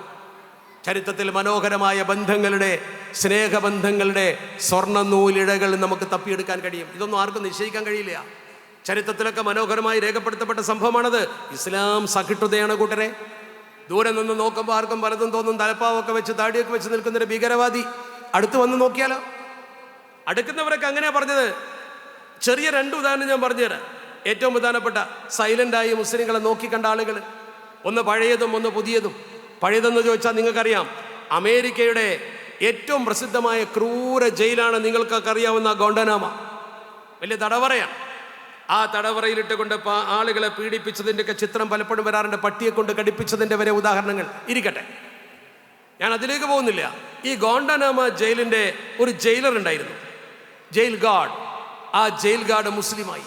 ചരിത്രത്തിൽ മനോഹരമായ ബന്ധങ്ങളുടെ, സ്നേഹബന്ധങ്ങളുടെ സ്വർണ്ണ നൂലിഴകൾ നമുക്ക് തപ്പിയെടുക്കാൻ കഴിയും. ഇതൊന്നും ആർക്കും നിശ്ചയിക്കാൻ കഴിയില്ല. ചരിത്രത്തിലൊക്കെ മനോഹരമായി രേഖപ്പെടുത്തപ്പെട്ട സംഭവമാണത്. ഇസ്ലാം സഹിഷ്ണുതയാണ് കൂട്ടരെ. ദൂരെ നിന്ന് നോക്കുമ്പോൾ ആർക്കും പലതും തോന്നും. തലപ്പാവൊക്കെ വെച്ച് താടിയൊക്കെ വെച്ച് നിൽക്കുന്നൊരു ഭീകരവാദി. അടുത്ത് വന്ന് നോക്കിയാലോ? അടുക്കുന്നവരൊക്കെ അങ്ങനെയാ പറഞ്ഞത്. ചെറിയ 2 ഉദാഹരണം ഞാൻ പറഞ്ഞുതരാം. ഏറ്റവും പ്രധാനപ്പെട്ട സൈലൻ്റായി മുസ്ലിങ്ങളെ നോക്കിക്കണ്ട ആളുകൾ. ഒന്ന് പഴയതും ഒന്ന് പുതിയതും. പഴയതെന്ന് ചോദിച്ചാൽ നിങ്ങൾക്കറിയാം, അമേരിക്കയുടെ ഏറ്റവും പ്രസിദ്ധമായ ക്രൂര ജയിലാണ് നിങ്ങൾക്കൊക്കെ അറിയാവുന്ന ഗോണ്ടനാമ. വലിയ തടവറയാണ്. ആ തടവറയിലിട്ട് കൊണ്ട് ആളുകളെ പീഡിപ്പിച്ചതിൻ്റെയൊക്കെ ചിത്രം പലപ്പോഴും വരാറുണ്ട്. പട്ടിയെ കൊണ്ട് കടിപ്പിച്ചതിൻ്റെ വരെ ഉദാഹരണങ്ങൾ ഇരിക്കട്ടെ, ഞാൻ അതിലേക്ക് പോകുന്നില്ല. ഈ ഗോണ്ടനാമ ജയിലിൻ്റെ ഒരു ജയിലർ ഉണ്ടായിരുന്നു, ജയിൽ ഗാർഡ്. ആ ജയിൽ ഗാർഡ് മുസ്ലിമായി.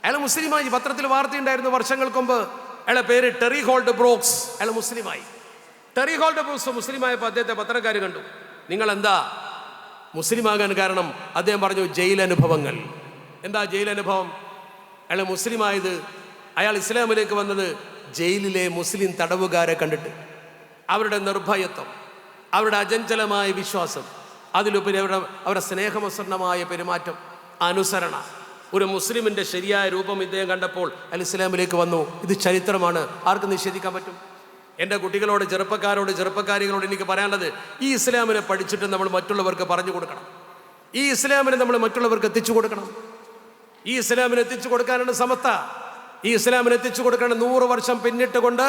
അയാൾ മുസ്ലിമായി. പത്രത്തിൽ വാർത്തയുണ്ടായിരുന്നു വർഷങ്ങൾക്ക് മുമ്പ്. അയാളെ പേര് ടെറി ഹോൾഡ് ബ്രോക്സ്. അയാൾ മുസ്ലിമായി. ടെറി ഹോൾഡ് ബ്രോക്സ് മുസ്ലിമായപ്പോൾ അദ്ദേഹത്തെ പത്രക്കാർ കണ്ടു. നിങ്ങൾ എന്താ മുസ്ലിമാകാൻ കാരണം? അദ്ദേഹം പറഞ്ഞു, ജയിലനുഭവങ്ങൾ. എന്താ ജയിലനുഭവം? അയാൾ മുസ്ലിമായത്, അയാൾ ഇസ്ലാമിലേക്ക് വന്നത് ജയിലിലെ മുസ്ലിം തടവുകാരെ കണ്ടിട്ട്, അവരുടെ നിർഭയത്വം, അവരുടെ അചഞ്ചലമായ വിശ്വാസം, അതിലുപരി അവരുടെ സ്നേഹമസൃണമായ പെരുമാറ്റം, അനുസരണ, ഒരു മുസ്ലിമിൻ്റെ ശരിയായ രൂപം ഇദ്ദേഹം കണ്ടപ്പോൾ അയാൾ ഇസ്ലാമിലേക്ക് വന്നു. ഇത് ചരിത്രമാണ്, ആർക്കും നിഷേധിക്കാൻ പറ്റും. എൻ്റെ കുട്ടികളോട്, ചെറുപ്പക്കാരോട്, ചെറുപ്പക്കാരികളോട് എനിക്ക് പറയാനുള്ളത്, ഈ ഇസ്ലാമിനെ പഠിച്ചിട്ട് നമ്മൾ മറ്റുള്ളവർക്ക് പറഞ്ഞു കൊടുക്കണം. ഈ ഇസ്ലാമിനെ നമ്മൾ മറ്റുള്ളവർക്ക് എത്തിച്ചു കൊടുക്കണം. ഈ ഇസ്ലാമിനെ എത്തിച്ചു കൊടുക്കാനാണ് സമസ്ത. ഈ ഇസ്ലാമിനെ എത്തിച്ചു കൊടുക്കാൻ 100 വർഷം പിന്നിട്ട് കൊണ്ട്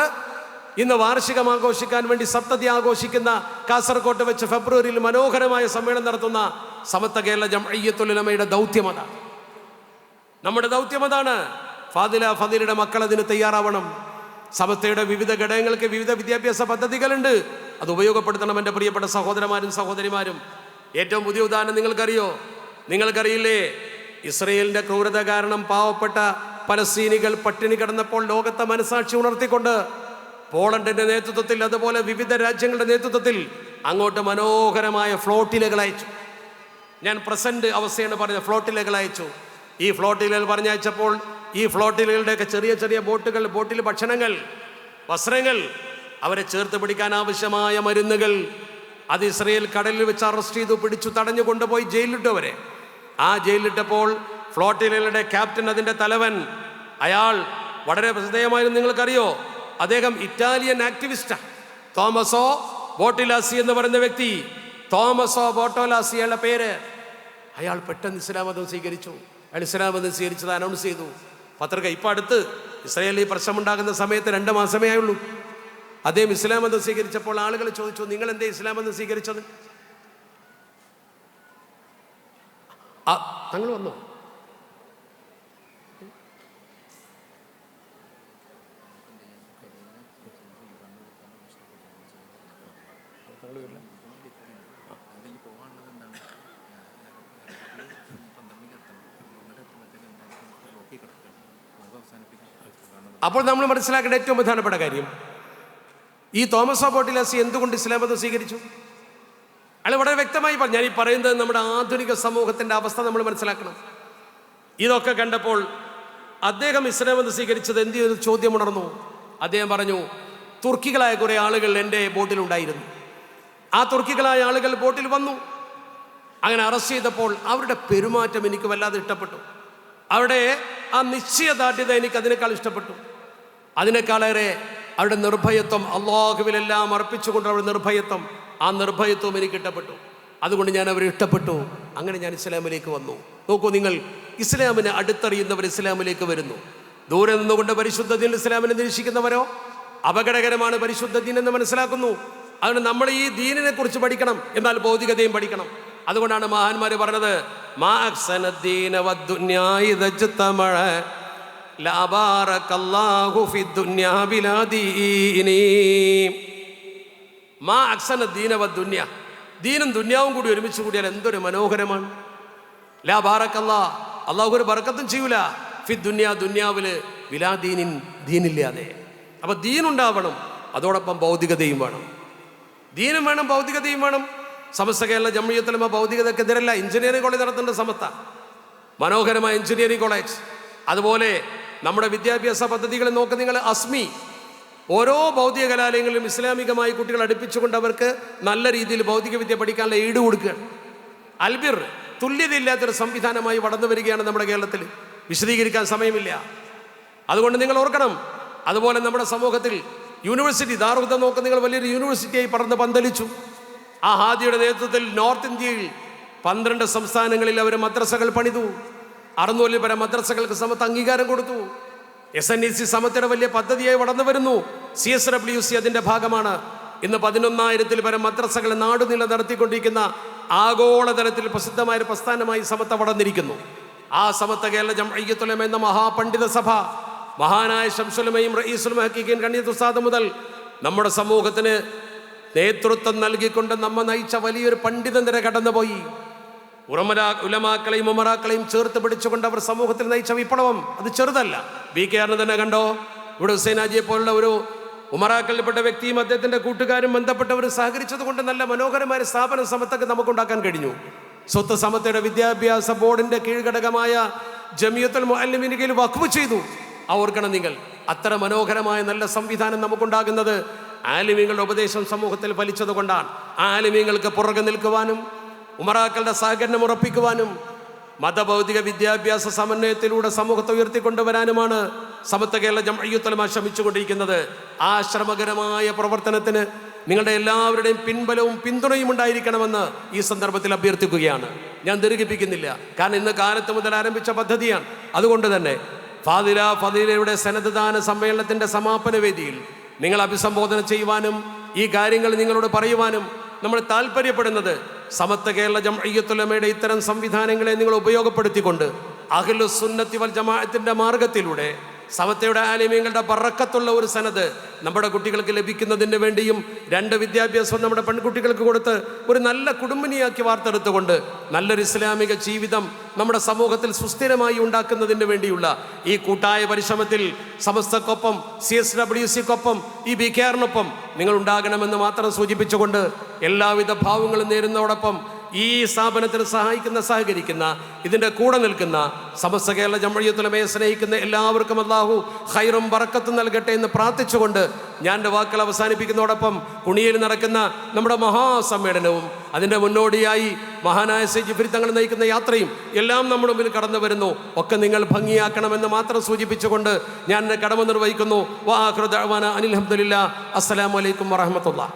ഇന്ന് വാർഷികം ആഘോഷിക്കാൻ വേണ്ടി സപ്തതി ആഘോഷിക്കുന്ന കാസർകോട്ട് വെച്ച് ഫെബ്രുവരിയിൽ മനോഹരമായ സമ്മേളനം നടത്തുന്ന സമസ്ത കേരള ജംഇയ്യത്തുൽ ഉലമയുടെ ദൗത്യം അതാണ്. നമ്മുടെ ദൗത്യം അതാണ്. ഫാദിലയുടെ മക്കൾ അതിന് തയ്യാറാവണം. സമസ്തയുടെ വിവിധ ഘടകങ്ങൾക്ക് വിവിധ വിദ്യാഭ്യാസ പദ്ധതികളുണ്ട്. അത് ഉപയോഗപ്പെടുത്തണം എൻ്റെ പ്രിയപ്പെട്ട സഹോദരന്മാരും സഹോദരിമാരും. ഏറ്റവും പുതിയ ഉദാഹരണം നിങ്ങൾക്കറിയില്ലേ? ഇസ്രയേലിൻ്റെ ക്രൂരത കാരണം പാവപ്പെട്ട പലസ്തീനികൾ പട്ടിണി കിടന്നപ്പോൾ ലോകത്തെ മനസാക്ഷി ഉണർത്തിക്കൊണ്ട് പോളണ്ടിൻ്റെ നേതൃത്വത്തിൽ, അതുപോലെ വിവിധ രാജ്യങ്ങളുടെ നേതൃത്വത്തിൽ അങ്ങോട്ട് മനോഹരമായ ഫ്ലോട്ടിലകൾ അയച്ചു. ഞാൻ പ്രസന്റ് അവസ്ഥയാണ് പറഞ്ഞത്. ഫ്ലോട്ടിലകൾ അയച്ചു. ഈ ഫ്ലോട്ടിലകൾ പറഞ്ഞയച്ചപ്പോൾ ഈ ഫ്ലോട്ടിലകളുടെയൊക്കെ ചെറിയ ചെറിയ ബോട്ടിൽ ഭക്ഷണങ്ങൾ, വസ്ത്രങ്ങൾ, അവരെ ചേർത്ത് പിടിക്കാൻ ആവശ്യമായ മരുന്നുകൾ, അത് ഇസ്രയേൽ കടലിൽ വെച്ച് അറസ്റ്റ് ചെയ്തു, പിടിച്ചു, തടഞ്ഞു കൊണ്ടുപോയി ജയിലിലിട്ടു അവരെ. ആ ജയിലിലിട്ടപ്പോൾ ഫ്ലോട്ടിലകളുടെ ക്യാപ്റ്റൻ, അതിൻ്റെ തലവൻ, അയാൾ വളരെ പ്രസിദ്ധമായിരുന്നു. നിങ്ങൾക്കറിയോ? അദ്ദേഹം ഇറ്റാലിയൻ ആക്ടിവിസ്റ്റാണ്. തോമസോ ബോട്ടിലാസി എന്ന് പറയുന്ന വ്യക്തി. തോമസോ ബോട്ടോലാസി അയാളുടെ പേര്. അയാൾ പെട്ടെന്ന് ഇസ്ലാം മതം സ്വീകരിച്ചു. അയാൾ ഇസ്ലാം മതം സ്വീകരിച്ചത് അനൗൺസ് ചെയ്തു പത്രിക. ഇപ്പം അടുത്ത് ഇസ്രായേലിൽ പ്രശ്നമുണ്ടാകുന്ന സമയത്ത് 2 മാസമേ ആയുള്ളൂ. അദ്ദേഹം ഇസ്ലാം മതം സ്വീകരിച്ചപ്പോൾ ആളുകൾ ചോദിച്ചു, നിങ്ങൾ എന്തേ ഇസ്ലാം മതം സ്വീകരിച്ചത്? തങ്ങൾ വന്നോ? അപ്പോൾ നമ്മൾ മനസ്സിലാക്കേണ്ട ഏറ്റവും പ്രധാനപ്പെട്ട കാര്യം, ഈ തോമസ് ബോട്ടിലാസി എന്തുകൊണ്ട് ഇസ്ലാം മതം സ്വീകരിച്ചു? അയാൾ വളരെ വ്യക്തമായി പറഞ്ഞു. ഞാൻ ഈ പറയുന്നത് നമ്മുടെ ആധുനിക സമൂഹത്തിൻ്റെ അവസ്ഥ നമ്മൾ മനസ്സിലാക്കണം. ഇതൊക്കെ കണ്ടപ്പോൾ അദ്ദേഹം ഇസ്ലാം മതം സ്വീകരിച്ചത് എന്ത് ചെയ്തു? ചോദ്യം ഉണർന്നു. അദ്ദേഹം പറഞ്ഞു, തുർക്കികളായ കുറേ ആളുകൾ എൻ്റെ ബോട്ടിലുണ്ടായിരുന്നു. ആ തുർക്കികളായ ആളുകൾ ബോട്ടിൽ വന്നു. അങ്ങനെ അറസ്റ്റ് ചെയ്തപ്പോൾ അവരുടെ പെരുമാറ്റം എനിക്ക് വല്ലാതെ ഇഷ്ടപ്പെട്ടു. അവിടെ ആ നിശ്ചയദാർഢ്യത എനിക്ക് അതിനേക്കാൾ ഇഷ്ടപ്പെട്ടു. അതിനേക്കാളേറെ അവരുടെ നിർഭയത്വം, അള്ളാഹുവിലെല്ലാം അർപ്പിച്ചുകൊണ്ട് അവരുടെ നിർഭയത്വം, ആ നിർഭയത്വം എനിക്ക് ഇഷ്ടപ്പെട്ടു. അതുകൊണ്ട് ഞാൻ അവരെ ഇഷ്ടപ്പെട്ടു. അങ്ങനെ ഞാൻ ഇസ്ലാമിലേക്ക് വന്നു. നോക്കൂ നിങ്ങൾ, ഇസ്ലാമിനെ അടുത്തറിയുന്നവർ ഇസ്ലാമിലേക്ക് വരുന്നു. ദൂരെ നിന്നുകൊണ്ട് പരിശുദ്ധ ദീൻ ഇസ്ലാമിനെ നിരീക്ഷിക്കുന്നവരോ അപകടകരമാണ് പരിശുദ്ധ ദീൻ എന്ന് മനസ്സിലാക്കുന്നു. അതുകൊണ്ട് നമ്മൾ ഈ ദീനിനെ കുറിച്ച് പഠിക്കണം, എന്നാൽ ഭൗതികതയും പഠിക്കണം. അതുകൊണ്ടാണ് മഹാന്മാര് പറഞ്ഞത്, മാ അഹ്സനദ്ദീന വദ്ദുന്യാ ഇദജ്തമഅ ലാ ബാറകല്ലാഹു ഫിദ്ദുന്യാ ബിലാ ദീനി. മാ അഹ്സനദ്ദീന വദ്ദുന്യാ, ദീനും ദുന്യാവും കൂടി ഒരുമിച്ച് കൂടിയാൽ എന്തൊരു മനോഹരമാണ്. ലാ ബാറകല്ലാ, അള്ളാഹു ഒരു ബർക്കത്തും ചെയ്യൂല, ഫിദ്ദുന്യാ, ദുന്യാവില്, ബിലാ ദീനിൻ, ദീനില്ലാതെ. അപ്പൊ ദീനുണ്ടാവണം, അതോടൊപ്പം ഭൗതികതയും വേണം. ദീനും വേണം, ഭൗതികതയും വേണം. സമസ്ത കേരള ജംഇയ്യത്തുൽ ഉലമ ഭൗതികതക്കെതിരല്ല. എഞ്ചിനീയറിംഗ് കോളേജ് നടത്തേണ്ട സമസ്ത, മനോഹരമായ എഞ്ചിനീയറിംഗ് കോളേജ്. അതുപോലെ നമ്മുടെ വിദ്യാഭ്യാസ പദ്ധതികൾ നോക്ക് നിങ്ങൾ. ഓരോ ഭൗതിക കലാലയങ്ങളിലും ഇസ്ലാമികമായി കുട്ടികൾ അടുപ്പിച്ചുകൊണ്ട് അവർക്ക് നല്ല രീതിയിൽ ഭൗതിക വിദ്യ പഠിക്കാനുള്ള എയ്ഡ് കൊടുക്കുകയാണ്. അൽബിർ തുല്യതയില്ലാത്തൊരു സംവിധാനമായി വളർന്നു വരികയാണ് നമ്മുടെ കേരളത്തിൽ. വിശദീകരിക്കാൻ സമയമില്ല. അതുകൊണ്ട് നിങ്ങൾ ഓർക്കണം, അതുപോലെ നമ്മുടെ സമൂഹത്തിൽ യൂണിവേഴ്സിറ്റി ദാറുഹുദ നോക്ക് നിങ്ങൾ വലിയൊരു യൂണിവേഴ്സിറ്റിയായി പറന്ന് പന്തലിച്ചു. ആ ഹാദിയുടെ നേതൃത്വത്തിൽ നോർത്ത് ഇന്ത്യയിൽ 12 സംസ്ഥാനങ്ങളിൽ അവർ മദ്രസകൾ പണിതു. 600 പരം മദ്രസകൾക്ക് സമത്ത് അംഗീകാരം കൊടുത്തു. SNEC സമത്തയുടെ വലിയ പദ്ധതിയായി വളർന്നു വരുന്നു. CSWC അതിൻ്റെ ഭാഗമാണ്. ഇന്ന് 11,000 പരം മദ്രസകൾ നാടുനില നടത്തിക്കൊണ്ടിരിക്കുന്ന ആഗോളതലത്തിൽ പ്രസിദ്ധമായ ഒരു പ്രസ്ഥാനമായി സമത്ത വളർന്നിരിക്കുന്നു. ആ സമത്ത കേരള ജംഇയ്യത്തുൽ ഉലമ എന്ന മഹാപണ്ഡിത സഭ മഹാനായ ശംസുലമയും റഈസുൽ ഹഖീഖീൻ കണ്ണിയത്ത് ഉസ്താദ് മുതൽ നമ്മുടെ സമൂഹത്തിന് നേതൃത്വം നൽകിക്കൊണ്ട് നമ്മെ നയിച്ച വലിയൊരു പണ്ഡിത നിര കടന്നുപോയി. ഉലമാക്കളെയും ഉമറാക്കളെയും ചേർത്ത് പിടിച്ചുകൊണ്ട് അവർ സമൂഹത്തിൽ നയിച്ച വിപ്ലവം അത് ചെറുതല്ല. BKR തന്നെ കണ്ടോ, ഇവിടെ ഹുസൈൻ ഹാജിയെ പോലുള്ള ഒരു ഉമറാക്കളിൽപ്പെട്ട വ്യക്തിയും അദ്ദേഹത്തിൻ്റെ കൂട്ടുകാരും ബന്ധപ്പെട്ടവർ സഹകരിച്ചത് കൊണ്ട് നല്ല മനോഹരമായ സ്ഥാപന സമത്തൊക്കെ നമുക്കുണ്ടാക്കാൻ കഴിഞ്ഞു. സ്വത്ത് സമത്തയുടെ വിദ്യാഭ്യാസ ബോർഡിന്റെ കീഴ്ഘടകമായ ജമിയത്തുൽ മുഅല്ലിമീൻ കീഴിൽ വഖഫ് ചെയ്തു. ഓർക്കണം നിങ്ങൾ, അത്ര മനോഹരമായ നല്ല സംവിധാനം നമുക്കുണ്ടാകുന്നത് ആലിമീങ്ങളുടെ ഉപദേശം സമൂഹത്തിൽ ഫലിച്ചത് കൊണ്ടാണ്. ആ ആലിമീങ്ങൾക്ക് പുറകെ നിൽക്കുവാനും ഉമറാക്കളുടെ സഹകരണം ഉറപ്പിക്കുവാനും മതഭൗതിക വിദ്യാഭ്യാസ സമന്വയത്തിലൂടെ സമൂഹത്തെ ഉയർത്തിക്കൊണ്ടുവരാനുമാണ് സമത്ത കേരള ജംഇയ്യത്തുൽ ഉലമ ശ്രമിച്ചുകൊണ്ടിരിക്കുന്നത്. ആ ശ്രമകരമായ പ്രവർത്തനത്തിന് നിങ്ങളുടെ എല്ലാവരുടെയും പിൻബലവും പിന്തുണയും ഉണ്ടായിരിക്കണമെന്ന് ഈ സന്ദർഭത്തിൽ അഭ്യർത്ഥിക്കുകയാണ്. ഞാൻ ദീർഘിപ്പിക്കുന്നില്ല, കാരണം ഇന്ന് കാലത്ത് മുതൽ ആരംഭിച്ച പദ്ധതിയാണ്. അതുകൊണ്ട് തന്നെ ഫദീലയുടെ സനദ്ദാന സമ്മേളനത്തിൻ്റെ സമാപന വേദിയിൽ നിങ്ങൾ അഭിസംബോധന ചെയ്യുവാനും ഈ കാര്യങ്ങൾ നിങ്ങളോട് പറയുവാനും നമ്മൾ താല്പര്യപ്പെടുന്നത് സമത്ത കേരള ജംഇയ്യത്തുൽ ഉലമയുടെ ഇത്തരം സംവിധാനങ്ങളെ നിങ്ങൾ ഉപയോഗപ്പെടുത്തിക്കൊണ്ട് അഹ്ലുസ് സുന്നത്തി വൽ ജമാഅത്തിന്റെ മാർഗത്തിലൂടെ സമത്തയുടെ ആലിമീങ്ങളുടെ ബറക്കത്തുള്ള ഒരു സനത് നമ്മുടെ കുട്ടികൾക്ക് ലഭിക്കുന്നതിന് വേണ്ടിയും 2 വിദ്യാഭ്യാസം നമ്മുടെ പെൺകുട്ടികൾക്ക് കൊടുത്ത് ഒരു നല്ല കുടുംബിനിയാക്കി വാർത്തെടുത്തുകൊണ്ട് നല്ലൊരു ഇസ്ലാമിക ജീവിതം നമ്മുടെ സമൂഹത്തിൽ സുസ്ഥിരമായി ഉണ്ടാക്കുന്നതിന് വേണ്ടിയുള്ള ഈ കൂട്ടായ പരിശ്രമത്തിൽ സമസ്തക്കൊപ്പം CSWCക്കൊപ്പം ഈ BKRനൊപ്പം നിങ്ങൾ ഉണ്ടാകണമെന്ന് മാത്രം സൂചിപ്പിച്ചുകൊണ്ട് എല്ലാവിധ ഭാവങ്ങളും നേരുന്നതോടൊപ്പം ഈ സ്ഥാപനത്തിന് സഹകരിക്കുന്ന ഇതിൻ്റെ കൂടെ നിൽക്കുന്ന സമസ്ത കേരള ജംഇയ്യത്തുൽ ഉലമയെ സ്നേഹിക്കുന്ന എല്ലാവർക്കും അല്ലാഹു ഖൈറും ബറക്കത്തും നൽകട്ടെ എന്ന് പ്രാർത്ഥിച്ചുകൊണ്ട് ഞാൻ എൻ്റെ വാക്കുകൾ അവസാനിപ്പിക്കുന്നതോടൊപ്പം കുണിയിൽ നടക്കുന്ന നമ്മുടെ മഹാസമ്മേളനവും അതിൻ്റെ മുന്നോടിയായി മഹാനായ സയ്യിദ് ജിഫ്രി തങ്ങൾ നയിക്കുന്ന യാത്രയും എല്ലാം നമ്മുടെ മുമ്പിൽ കടന്നു വരുന്നു. ഒക്കെ നിങ്ങൾ ഭംഗിയാക്കണമെന്ന് മാത്രം സൂചിപ്പിച്ചുകൊണ്ട് ഞാൻ എൻ്റെ കടമ നിർവഹിക്കുന്നു. വആഖിറു ദഅ്വാനാ അനിൽ ഹംദുലില്ലാഹ്. അസ്സലാമു അലൈക്കും വറഹ്മത്തുള്ളാഹി.